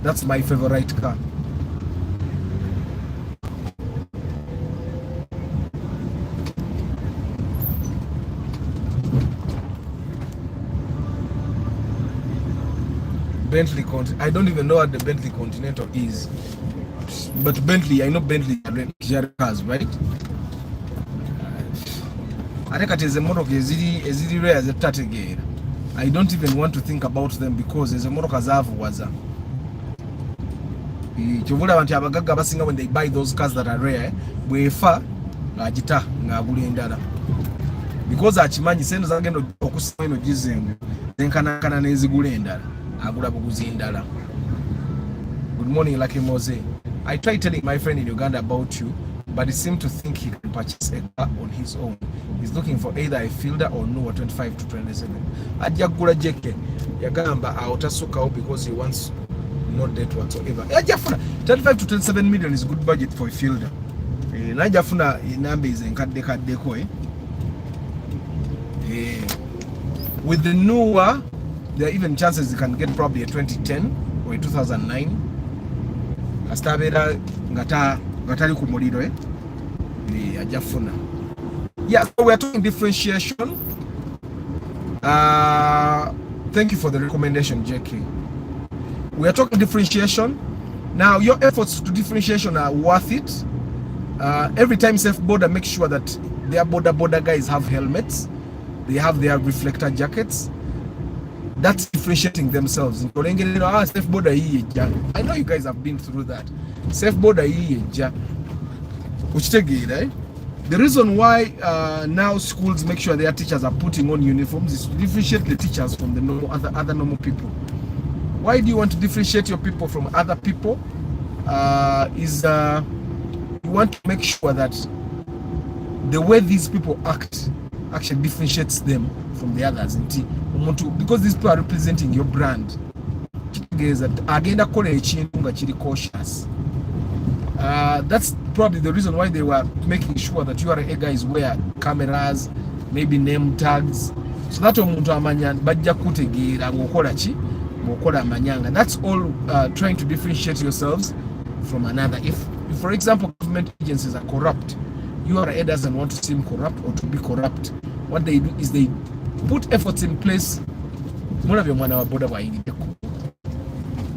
That's my favorite car. Bentley Continental. I don't even know what the Bentley Continental is. But Bentley, I know Bentley luxury cars, right? I think it is a motor eziri rare as a tategera. I don't even want to think about them because there's a motor kazavu waza. Kyovula abantu abagagga basinga when they buy those cars that are rare, bwefa ng'agita ng'agula endala because akimanyi sente zagenda okusima eno gizengu zenkanankana n'ezigula endala agula buguzi endala. Good morning, Lucky Mose. I tried telling my friend in Uganda about you, but he seemed to think he can purchase a car on his own. He's looking for either a fielder or no 25 to 27. Ajagula jeke yagamba autasukawo because he wants no debt whatsoever. Ajafuna 35 to 27 million is good budget for a fielder. Najafuna inambe is enkadde kaddeko with the newer, there are even chances you can get probably a 2010 or a 2009. Astabera ngatali ku muliro ajafuna. Yeah, so we are talking differentiation. Thank you for the recommendation, JK. We are talking differentiation. Now, your efforts to differentiation are worth it. Every time safe border, make sure that their border guys have helmets. They have their reflector jackets. That's differentiating themselves. Safe border. I know you guys have been through that. Safe border. The reason why now schools make sure their teachers are putting on uniforms is to differentiate the teachers from the other normal people. Why do you want to differentiate your people from other people? You want to make sure that the way these people act actually differentiates them from the others. Because these people are representing your brand. Cautious. That's probably the reason why they were making sure that your guys wear cameras, maybe name tags, so that that's all trying to differentiate yourselves from another. If for example government agencies are corrupt, URA doesn't want to seem corrupt or to be corrupt. What they do is they put efforts in place. One of your mwana wa boda wa ingi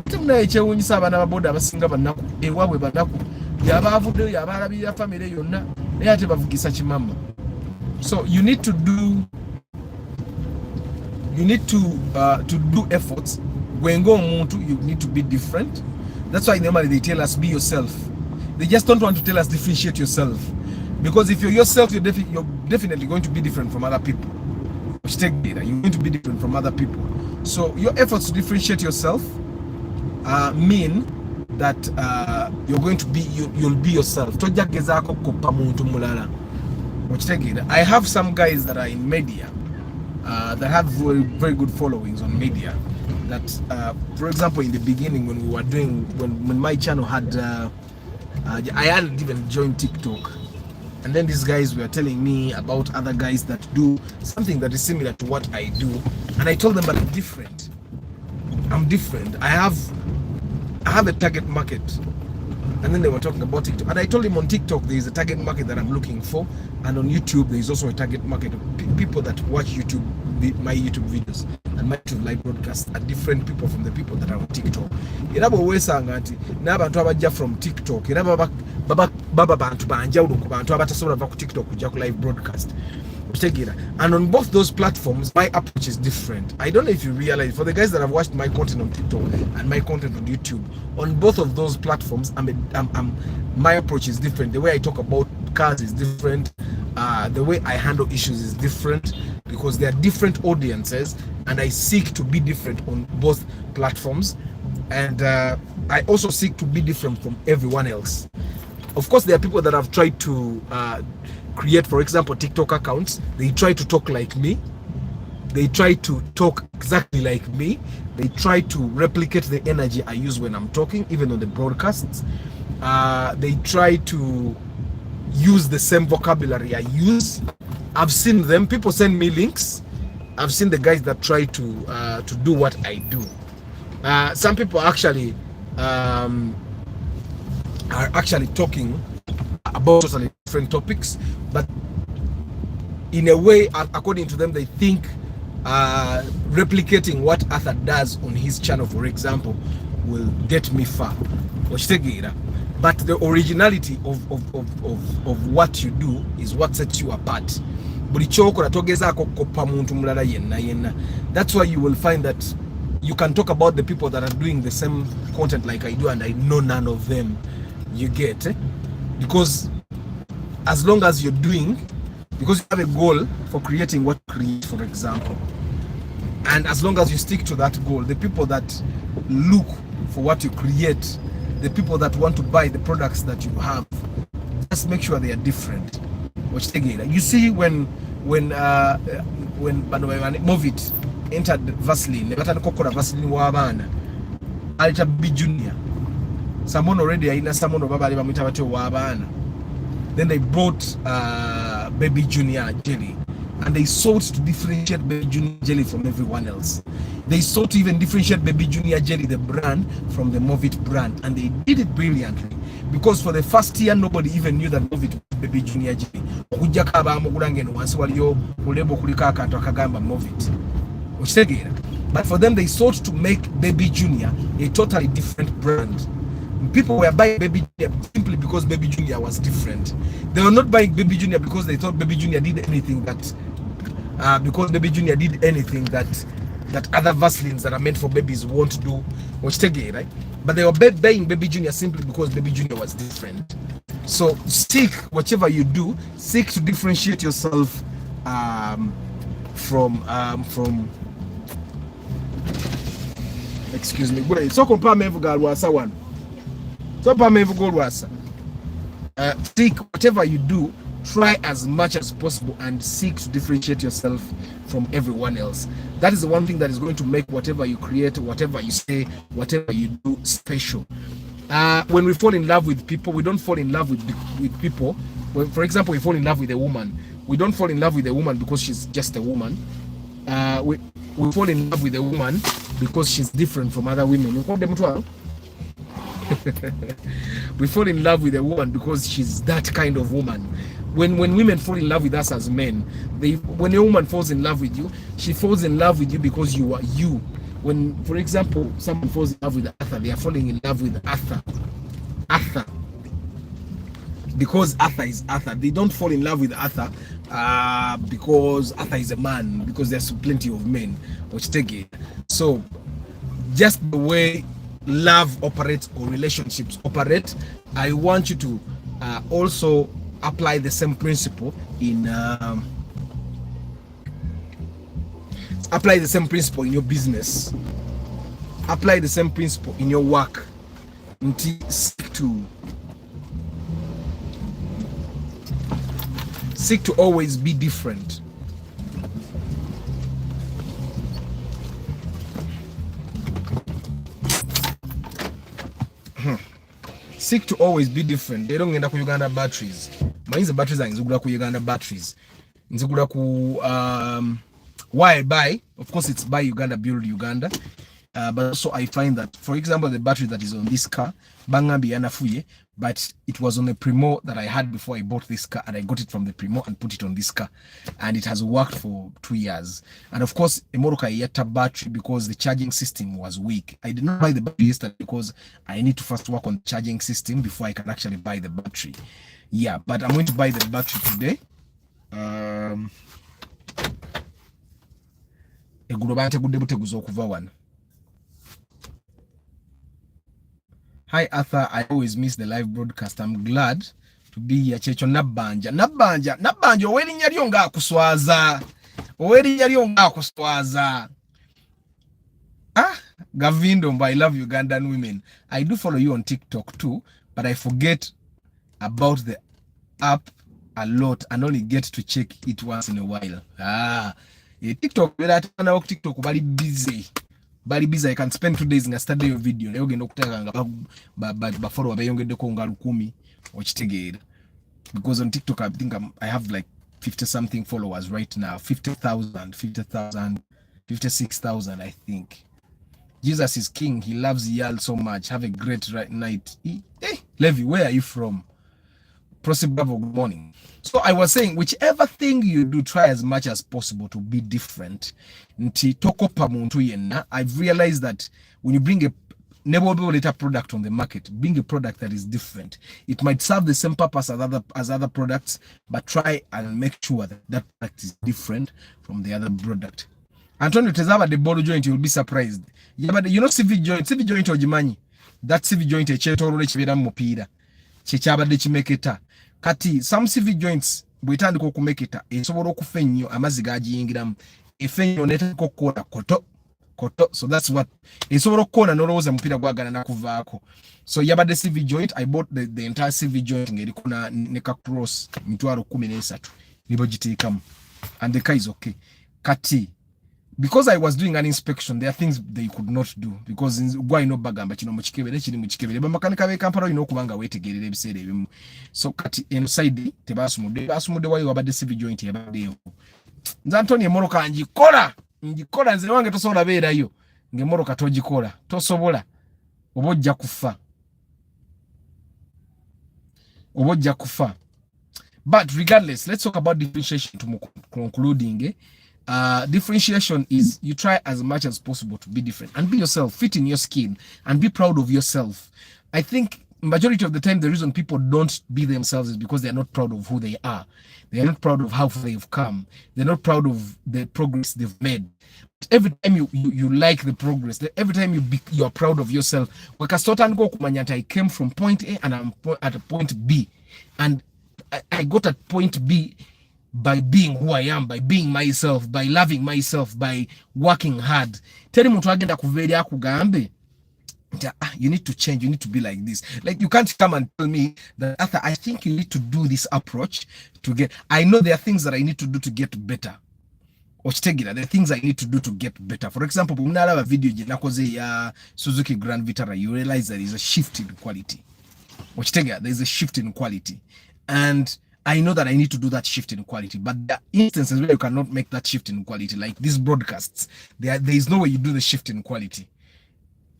temna ekyewunyisa abaana ba boda abasinga bannaku ewaabwe bannaku yabavuddeyo yabalabirira famire yonna naye ate bavugisa kimama. So you need to do efforts. Gwengo omuntu, you need to be different. That's why normally they tell us be yourself. They just don't want to tell us differentiate yourself, because if you're yourself, you're definitely going to be different from other people. You're going to be different from other people. So your efforts to differentiate yourself mean that you'll be yourself. I have some guys that are in media that have very, very good followings on media. That, for example, in the beginning when we were doing, when my channel had, I hadn't even joined TikTok. And then these guys were telling me about other guys that do something that is similar to what I do. And I told them, but I'm different. I'm different. I have a target market. And then they were talking about TikTok. And I told him on TikTok, there is a target market that I'm looking for. And on YouTube, there is also a target market of people that watch YouTube, my YouTube videos and my YouTube live broadcasts are different people from the people that are on TikTok. Irabo wesanga nti n'abantu abajja from TikTok irabo baba bantu banjawulo ku bantu abatasobola va ku TikTok kujja ku live broadcast. And on both those platforms, my approach is different. I don't know if you realize, for the guys that have watched my content on TikTok and my content on YouTube, on both of those platforms, my approach is different. The way I talk about cars is different. The way I handle issues is different, because there are different audiences, and I seek to be different on both platforms. And I also seek to be different from everyone else. Of course, there are people that have tried to create, for example, TikTok accounts. They try to talk like me. They try to talk exactly like me. They try to replicate the energy I use when I'm talking, even on the broadcasts. They try to use the same vocabulary I use. I've seen them. People send me links. I've seen the guys that try to do what I do. Some people actually are actually talking about totally different topics, but in a way, according to them, they think replicating what Arthur does on his channel, for example, will get me far. But the originality of what you do is what sets you apart. That's why you will find that you can talk about the people that are doing the same content like I do, and I know none of them. You get it? Because as long as you're doing, because you have a goal for creating what you create, for example, and as long as you stick to that goal, the people that look for what you create, the people that want to buy the products that you have, just make sure they are different. Which again, you see when Movit entered Vaseline, Vaseline wabana, alita B Junior. Someone already aina someone babali bamwita batyo wabana. Then they brought Baby Junior jelly, and they sought to differentiate Baby Junior jelly from everyone else. They sought to even differentiate Baby Junior jelly, the brand, from the Movit brand, and they did it brilliantly. Because for the first year, nobody even knew that Movit was Baby Junior jelly. But for them, they sought to make Baby Junior a totally different brand. People were buying Baby Junior simply because Baby Junior was different. They were not buying Baby Junior because they thought Baby Junior did anything that that other Vaselines that are meant for babies won't do, right? But they were buying Baby Junior simply because Baby Junior was different. So seek, whatever you do, seek to differentiate yourself from excuse me, so one. Seek, whatever you do, try as much as possible and seek to differentiate yourself from everyone else. That is the one thing that is going to make whatever you create, whatever you say, whatever you do special. When we fall in love with people, we don't fall in love with people. When, for example, we fall in love with a woman, we don't fall in love with a woman because she's just a woman. We fall in love with a woman because she's different from other women. We fall in love with a woman because she's that kind of woman. When women fall in love with us as men, when a woman falls in love with you, she falls in love with you because you are you. When, for example, someone falls in love with Arthur, they are falling in love with Arthur. Because Arthur is Arthur. They don't fall in love with Arthur because Arthur is a man, because there's plenty of men which take it. So just the way love operates or relationships operate, I want you to also apply the same principle in your business. Apply the same principle in your work. Seek to always be different. Seek to always be different. They don't end up with Uganda batteries. Mine the batteries are in Uganda batteries. In why I buy? Of course, it's buy Uganda, build Uganda. But also I find that, for example, the battery that is on this car, Bangambi Anafuye, but it was on a Primo that I had before I bought this car, and I got it from the Primo and put it on this car, and it has worked for 2 years. And of course, a Moroka Yeta battery, because the charging system was weak. I did not buy the battery yesterday because I need to first work on the charging system before I can actually buy the battery. Yeah, but I'm going to buy the battery today. Hi Arthur, I always miss the live broadcast. I'm glad to be here. Checho Nabanja, oweri nyalyo nga kuswaza. Gavindo, I love Ugandan women. I do follow you on TikTok too, but I forget about the app a lot and only get to check it once in a while. TikTok, TikTok very busy. I can spend 2 days in a study of video. Because on TikTok, I think I have like 50 something followers right now. 50,000, 56,000, I think. Jesus is king. He loves y'all so much. Have a great night. Hey, Levi, where are you from? Proceed, good morning. So I was saying, whichever thing you do, try as much as possible to be different. I've realized that when you bring a later product on the market, bring a product that is different. It might serve the same purpose as other products, but try and make sure that that product is different from the other product. Antonio Tezava the ball joint, you'll be surprised. Yeah, but you know CV joint ojimanyi. That CV joint a cheto role chibera mupira. Chichaba de chimeketa. kati some CV joints bwetandika okumeketa esobola okufa ennyo amazzi gagiyingiramu efe ennyo netandika okukoona koto so that's what esobola okukoona n'olowooza mupiira gwagala nakuvaako so yabadde CV joint I bought the entire CV joint ng'eriko ne ka cross 13,000 nibo giteekamu and the car is okay kati because I was doing an inspection there are things they could not do because gwa ino bagamba kino mu kikebere kiri mu kikebere bamakanika be Kampala ino kubanga wetegerera ebiseera ebimu so kati inside basumudde wali wabadde CV joint yabaddeyo nze Antonio Moroka ngikola nze wange tosobola beerayo ng'emmoroka togikola tosobola oba ojja kufa but regardless let's talk about differentiation to concluding differentiation is you try as much as possible to be different and be yourself, fit in your skin and be proud of yourself. I think majority of the time the reason people don't be themselves is because they're not proud of who they are. They're not proud of how far they've come. They're not proud of the progress they've made. Every time you like the progress, every time you are proud of yourself. I came from point A and I'm at point B and I got at point B by being who I am, by being myself, by loving myself, by working hard. Tell him agenda kuveria akugambe. You need to change, you need to be like this. Like you can't come and tell me that Arthur, I think you need to do this approach to get. I know there are things that I need to do to get better. There are things I need to do to get better. For example, when I have a video ya Suzuki Grand Vitara, you realize there is a shift in quality. There is a shift in quality. And I know that I need to do that shift in quality, but there are instances where you cannot make that shift in quality, like these broadcasts. There is no way you do the shift in quality.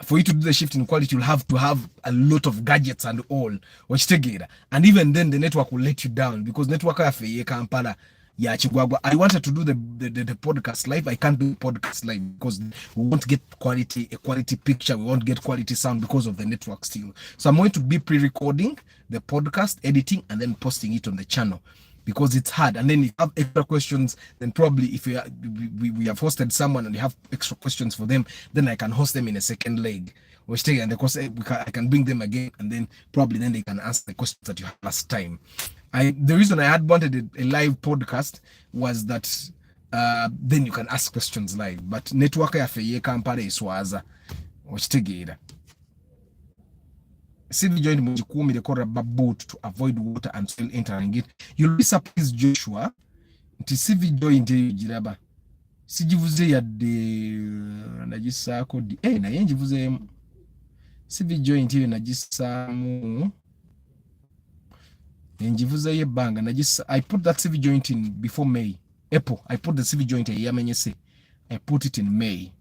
For you to do the shift in quality, you'll have to have a lot of gadgets and all. And even then, the network will let you down because network Kampala. I wanted to do the podcast live. I can't do podcast live because we won't get a quality picture. We won't get quality sound because of the network still. So I'm going to be pre-recording the podcast, editing, and then posting it on the channel because it's hard. And then if you have extra questions, then probably if we have hosted someone and you have extra questions for them, then I can host them in a second leg. And I can bring them again, and then probably then they can answer the questions that you had last time. The reason I had wanted a live podcast was that then you can ask questions live. But network ya Kampala iswaza ochitegera. CV joint mujikuumire ko rubber boot to avoid water and soil entering it. You'll be surprised Joshua nti CV joint giraba sigivuze yadde nagisaako naye ngivuzeemu CV joint yo nagisaamu ngivuze yebbanga nagisa. I put that CV joint in before May. April. I put the CV joint yamenyese. I put it in May.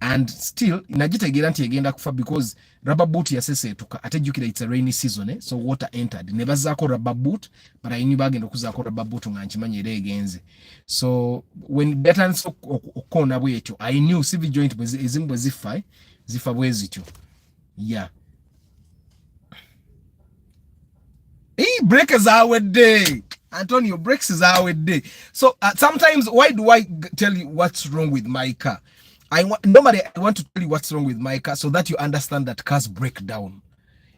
And still nagitegeera nti egenda kufa because rubber boot yaseseetuka ate jukira it's a rainy season so water entered. Nebazaako rubber boot but I knew bagenda okuzaako rubber boot nga nkimanyi era egenze. So when betans okona bwetyo I knew CV joint ezimu bwe zifa bwe zityo. Yeah. Breakers our day. Antonio, breaks is our day. So sometimes why do I tell you what's wrong with my car? Normally I want to tell you what's wrong with my car so that you understand that cars break down.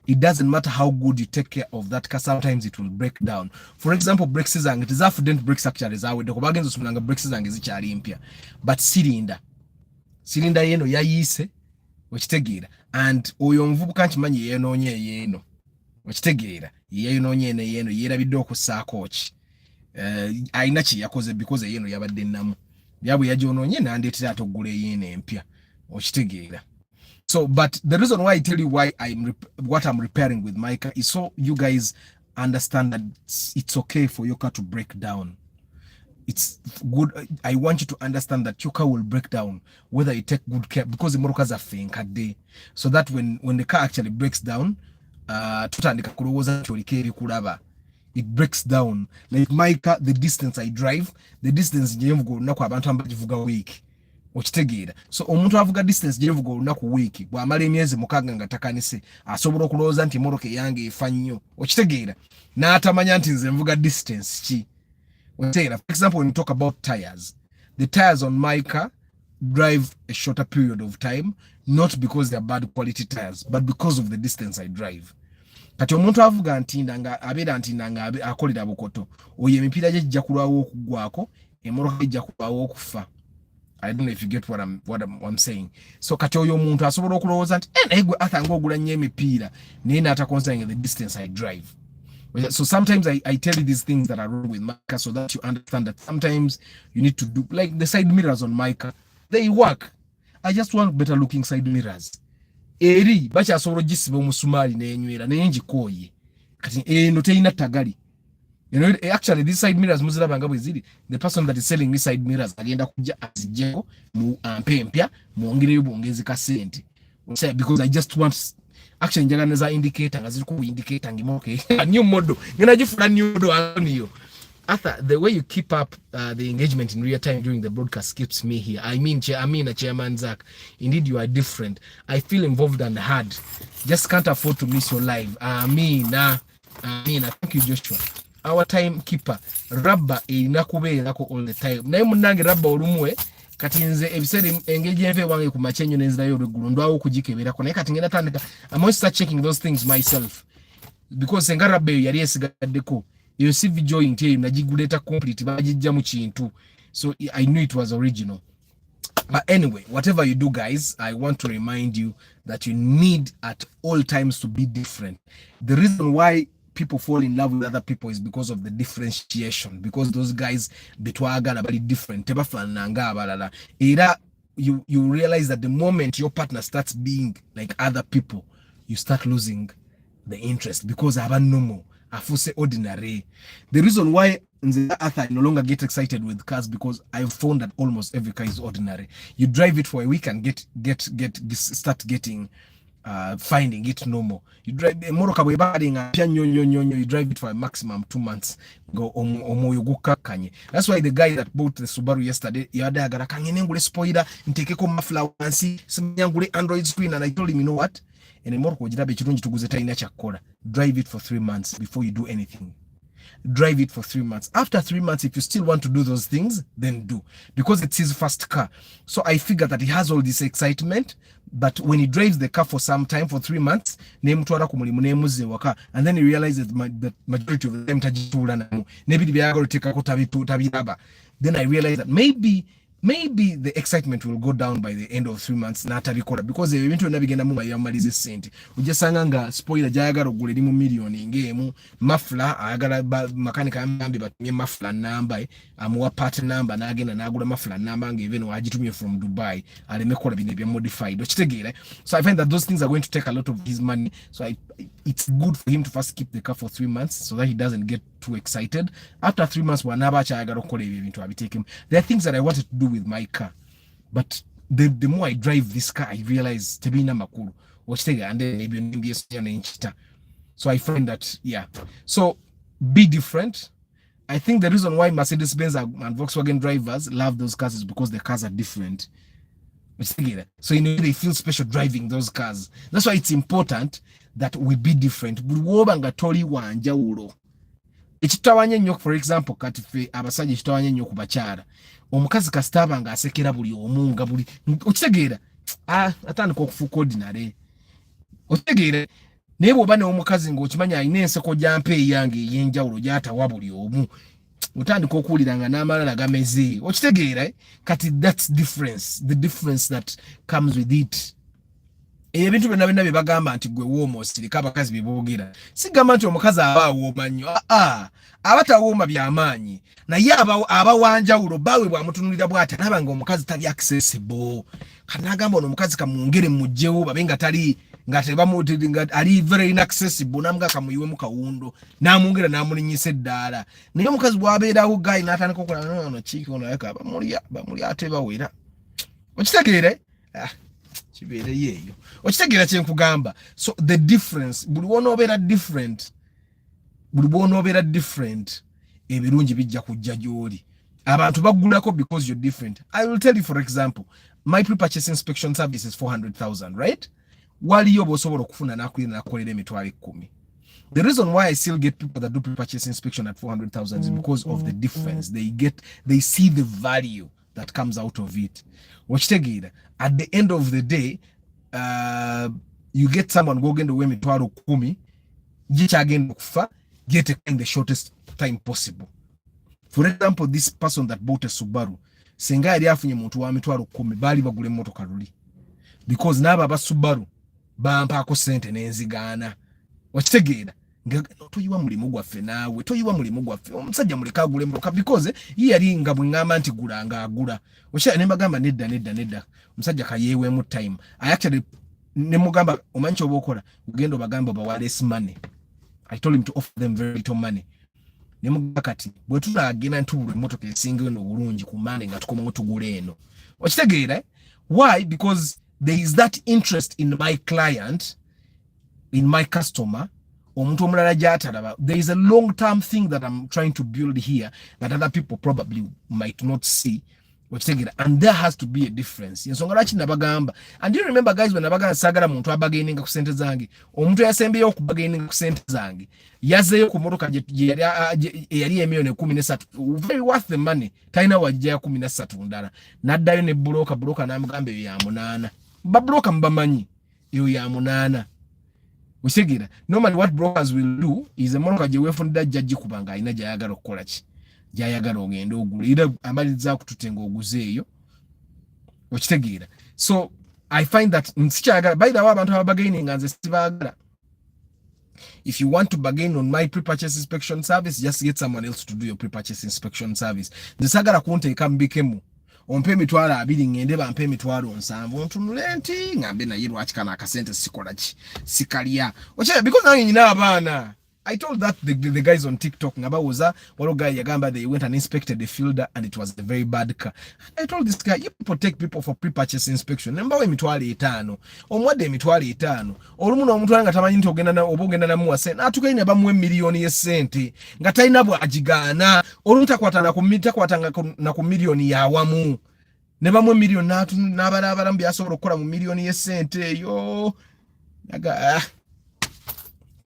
It doesn't matter how good you take care of that car, sometimes it will break down. For example, brakes is it is affident brakes actually is our the kubagenzo sunanga brakes zange zikyali impya. But cylinder yeno yayise okitegeera and oyo nvubuka nkimanyi yenoonye yeno okitegeera yeyonoonye yeno yerabidde okussaako ki ayina kye yakoze because yeno yabadde nnamu yabwe yajonoonye nandeetera ate oggula eyeno empya okitegeera. So but the reason why I tell you why what I'm repairing with my car is so you guys understand that it's okay for your car to break down. It's good. I want you to understand that your car will break down whether you take good care because the motor cars are fake a day. So that when the car actually breaks down, it breaks down. Like my car, the distance I drive, the distance go nako abantu ambajivuga week. Okitegeera. So omuntu avuga distance jevuga nako week. Bwa mali emyezi mukanga ngatakanise asobola okulooza nti moroke yange efa nnyo. Okitegeera. Na atamanya nti nze mvuga distance ki. For example, when you talk about tires, the tires on my car drive a shorter period of time, not because they're bad quality tires, but because of the distance I drive. kati omuntu avuga ntinda nga abeera ntinda nga akolera bukoto oyo emipiira gye gijja kulwawo okugwako emmotoka ejja kulwawo okufa. I don't know if you get what I'm saying. So kati oyo omuntu asobola okulowooza nti naye gwe Arthur ng'ogula nnyo emipiira naye n'atakonsidering the distance I drive. So sometimes I tell you these things that are wrong with my car so that you understand that sometimes you need to do, like the side mirrors on my car, they work. I just want better looking side mirrors. Eri bacha asoro gisiba omusumali n'enywera n'enjikoye kati no teyina tagali. You know, actually these side mirrors muziraba nga bweziri, the person that is selling me side mirrors agenda kujja azijeko mu mpempya muongereyo bwongezi ka sente because I just want actually njaga neza indicator nga ziri ku indicator ngimoke a new model ngena jifuna new model aniyo. Arthur, the way you keep up the engagement in real time during the broadcast keeps me here. I mean Chairman Zach, indeed you are different. I feel involved and hard. Just can't afford to miss your live. Amina. Thank you, Joshua. Our timekeeper, Rabba inakubeerako all the time. Naye munnange Rabba olumwe kati nze ebiseera engeri enve wange ku machenyo nenzirayo olweggulo ndwawo okugikeberako naye kati ngenda tandika I'm going to start checking those things myself because senga Rabba eyo yali esigaddeko eyo si video nti eyo nagiguleta complete bagijja mu kintu, so I knew it was original. But anyway, whatever you do guys, I want to remind you that you need at all times to be different. The reason why people fall in love with other people is because of the differentiation, because those guys betwagala bali different tebafana nga abalala era you realize that the moment your partner starts being like other people you start losing the interest because abanomo afuse ordinary. The reason why I no longer get excited with cars because I've found that almost every car is ordinary. You drive it for a week and start getting finding it normal. You drive you drive it for a maximum 2 months. Go kanye. That's why the guy that bought the Subaru yesterday, yada ngule spoiler, ntekeko mafla wansi, simyangule Android screen, and I told him, you know what? Drive it for 3 months before you do anything. Drive it for 3 months. After 3 months, if you still want to do those things, then do, because it's his first car. So I figure that he has all this excitement, but when he drives the car for some time, for 3 months, and then he realizes that majority of the time then I realized that maybe the excitement will go down by the end of 3 months because eventually nabigenda mu bayamalize sente ujasanga nga spoiler jayagala ogula eri mu million ngemu mafla ayagala makanika yambi batumye mafla number amuwa part number nagenda nagula mafla number nga even wajitumye from Dubai alemekola bine bya modified okitegeera. So I find that those things are going to take a lot of his money, so it's good for him to first keep the car for 3 months so that he doesn't get too excited. After 3 months wanaba chayagala okola ebintu abitake him. There are things that I wanted to do with my car, but the more I drive this car I realize tebina makuru okitegeera and then maybe nchita. So I find that so be different. I think the reason why Mercedes-Benz and Volkswagen drivers love those cars is because the cars are different. So in a way they feel special driving those cars. That's why it's important that we be different. Ekitawanye nnyo, for example, kati fe abasajja ekitawanye nnyo ku bakyala, omukazi kasitaba nga asekera buli omu nga buli okitegeera atandika okufuuka ordinary okitegeera. Naye bw'oba n'omukazi ng'okimanya alina enseko gya mpeeyi yange ey'enjawulo gy'atawa buli omu, otandika okuwulira nga n'amalala gameze okitegeera. Kati that's the difference that comes with it. Ebintu byonna bye bagamba nti gwe wooma sirika abakazi bye boogera, sigamba nti omukazi aba awooma nnyo, abatawooma by'amaanyi, naye abawanjawulo bawe bwamutunulira bw'ati alaba nga omukazi tali accessible. Kati n'agamba ono omukazi kamwongere mujjewo babe nga tali nga ali very inaccessible, namuga kamuyiwemu kawundo n'amwongera n'amulinyisa eddaala. Naye omukazi bw'abeerawo gayi n'atandika okukola no kiiki ono yaka bamuli ate bawera okitegeere. Kibeere yeeyo okitegeera kye nkugamba. So the difference, buli w'onoobeera different ebirungi bijja kujja gy'oli. Abantu bagulako because you're different. I will tell you, for example, my pre-purchase inspection service is 400,000, right? Waliyo bosobola okufuna nakolera emitwalo 10. The reason why I still get people that do pre-purchase inspection at 400,000 is because of the difference. They see the value that comes out of it. Okitegeera, at the end of the day, you get someone go genda emitwalo 10 gichagenda okufa get in the shortest time possible. For example, this person that bought a Subaru, senga yali afunye muntu wa mitwalo 10 bali bagule motoka luli, because naba ba Subaru bampako sente nenzigana. Wakitegeera toyiwa mulimu gwaffe naawe, toyiwa mulimu gwaffe omusajja muleka agule motoka, because ye yali nga bwengamba nti gula nga agula. Okyala ne bagamba nedda omusajja kayeewemu time. I actually ne mugamba omanyi oba okola ugendo bagamba bawa less money. I told him to offer them very little money. Ne mugamba kati bwe tulagenda ntubulwe motoka esinga eno obulungi ku mane nga tukoma tugule eno. Okitegeera why? Because there is that interest in my client, in my customer. Omuntu omulala jatalaba. There is a long-term thing that I'm trying to build here that other people probably might not see. And there has to be a difference. Ensonga lwaki nabagamba. And do you remember guys when nabagamba sagala muntu abagaininga ku sente zange? Omuntu yasembeyo okubagaininga ku sente zange. Yazeyo ku motoka yali emiliyoni 13. Very worth the money. Taina wajja ya 13 ndala. Naddayo ne broker namugamba eyo ya 8. Ba broker mbamanyi. Eyo ya 8. Usigira. Normally what brokers will do is a motoka gye wefunida judge kubanga alina gyayagala okukola ki. Gyayagala ogenda ogula. Ira amaliza kututenga oguzeeyo. Okitegeera. So I find that nsikyagala by the way abantu abagaininga nze sibagala. If you want to bargain on my pre-purchase inspection service, just get someone else to do your pre-purchase inspection service. Nze sagala kunteeka mbikemu. Ompe emitwalo 2 ngende bampe emitwalo 7 ntunule nti ngambe naye lwaki kana akasente sikola ki sikalya. Okyala because nange nyina abaana. I told that the guys on TikTok ngabawoza walo guy yagamba they went and inspected the fielder and it was a very bad car. I told this guy, you protect people for pre-purchase inspection. Nembawe emitwalo 5. Omwadde emitwalo 5. Olumu n'omuntu nga tamanyi nti ogenda na muwa sente. Atukaine bamuwe miliyoni ye sente. Nga talina bwagigaana. Olumu takwatanga na ku miliyoni ya wamu. Ne bamuwe miliyoni n'abalabala byasobola okukola mu miliyoni ye sente eyo. Naga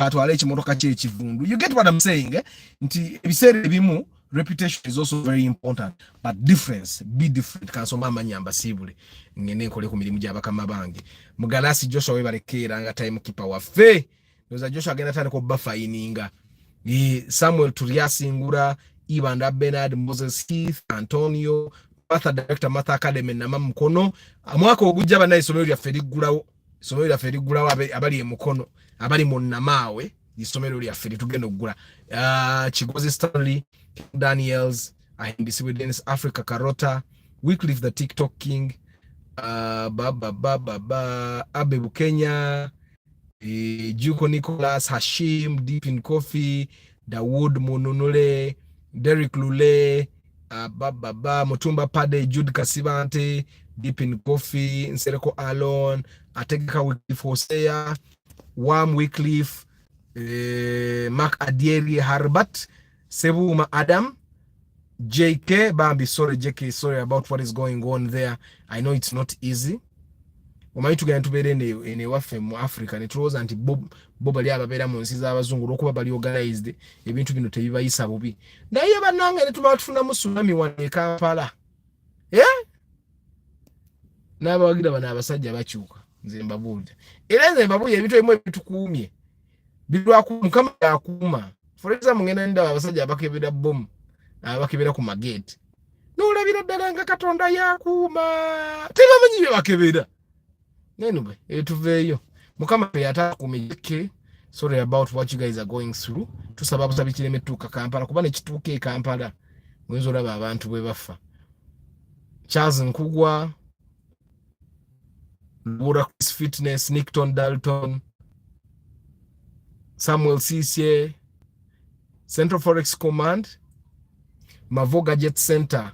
atwala ekimotoka kye ekivundu. You get what I'm saying? Nti ebiseera ebimu reputation is also very important, but difference, be different. Kansoma amanyamba sibule ngene nkole ku mirimu gy'abakama bange. Mugalasi Joshua webarekeera nga time keeper waffe. Ndoza Joshua agenda tane ko bafayininga. Samuel Turiasingura, Ivan Bernard, Moses Heath, Antonio, Martha Director Martha Academy na Mukono. Amwaka ogujja banayi somero lya Ferigulawo. Somero lya Ferigulawo abali emukono. Abali Monamawe, isomero lya feri tugenda okugula. Chigozi Stanley, Daniels, IMBC Witness Africa Carota, Wycliffe the TikTok King, Abe Bukenya, Juko Nicholas, Hashim, Deep in Coffee, Dawood Mononole, Derek Lule, Mutumba Pade, Jude Kasivante, Deep in Coffee, Nsereko Alon, Ategeka Wycliffe Hosea, Wam Wycliffe, Mark Adieri Harbat, Sebuma Adam, JK Bambi. Sorry JK, sorry about what is going on there. I know it's not easy. Omanyi tugenda tubeere ene waffe mu Africa ne tulowooza nti bo bali ababeera mu nsi z'abazungu olw'okuba bali organized ebintu bino tebibayisa bubi. Naye bannange ne tuba tufunamu tsunami wano e Kampala. N'abawagira bano abasajja bakyuka. Nze mbabuulira. Era nze mbabuulira ebintu ebimu ebitukuumye. Mukama yakuuma. For example, ngenda ndaba abasajja abakebera bomu. Abakebera ku magate. N'olabira ddala nga Katonda yakuuma. Tebamanyi bye bakebera. Anyway, tuveeyo. Mukama yatakuumye. Sorry about what you guys are going through. Tusaba busabi kireme tuuka Kampala. Kuba ne kituuka e Kampala. Mwenzo olaba abantu bwe bafa. Charles Nkugwa, Bura Fitness, Nickton Dalton, Samuel Sisye, Central Forex Command, Mavo Gadget Center,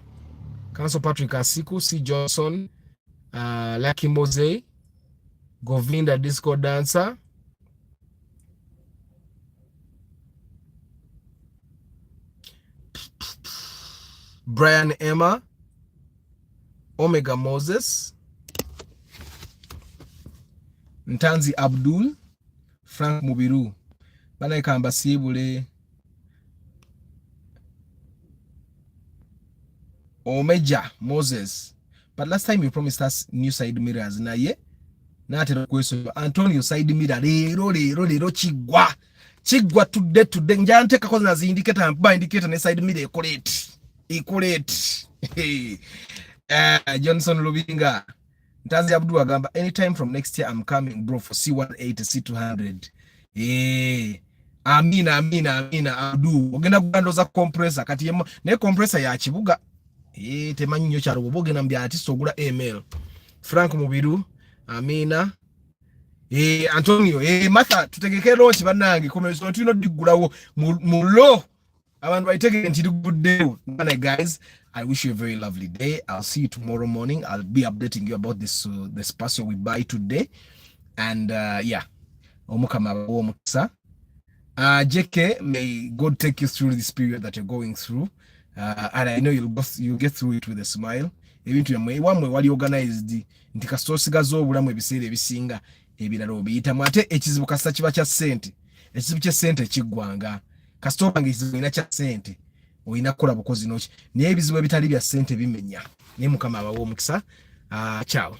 Council Patrick Asiku, C. Johnson, Lucky Mose, Govinda Disco Dancer, Brian Emma, Omega Moses, Ntanzi Abdul, Frank Mubiru, Banaikamba Sibule, Omeja Moses. But last time you promised us new side mirrors. Na ye? Na atero kweso Antonio side mirror lero chigwa. Chigwa today njanteka kozi na indicator ba indicator ne side mirror equate Johnson Lubinga Ntazi Abdu agamba anytime from next year I'm coming bro for C180 C200 amina Abdu ogenda kugandoza compressor kati yemo ne compressor ya kibuga temanyi nnyo kyalo bogena mbya ati sogula email Frank Mubiru amina Antonio Martha tutegeke launch banange komezo tulino digulawo mulo abantu bayitege nti good day guys. I wish you a very lovely day. I'll see you tomorrow morning. I'll be updating you about this parcel we buy today. And yeah. JK, may God take you through this period that you're going through. And I know you'll get through it with a smile. Even to your one way while you organize the Ntikastosigazo bulamwe bisere bisinga ebiralo biyita mate ekizibu kasachiba cha sente. Ekizibu cha sente kigwanga. Kasitoka ngizibu ina cha sente. Oina kola bukozi nochi. Naye ebizibu ebitali bya sente bimenya. Ne mukama abawo omukisa. Ciao.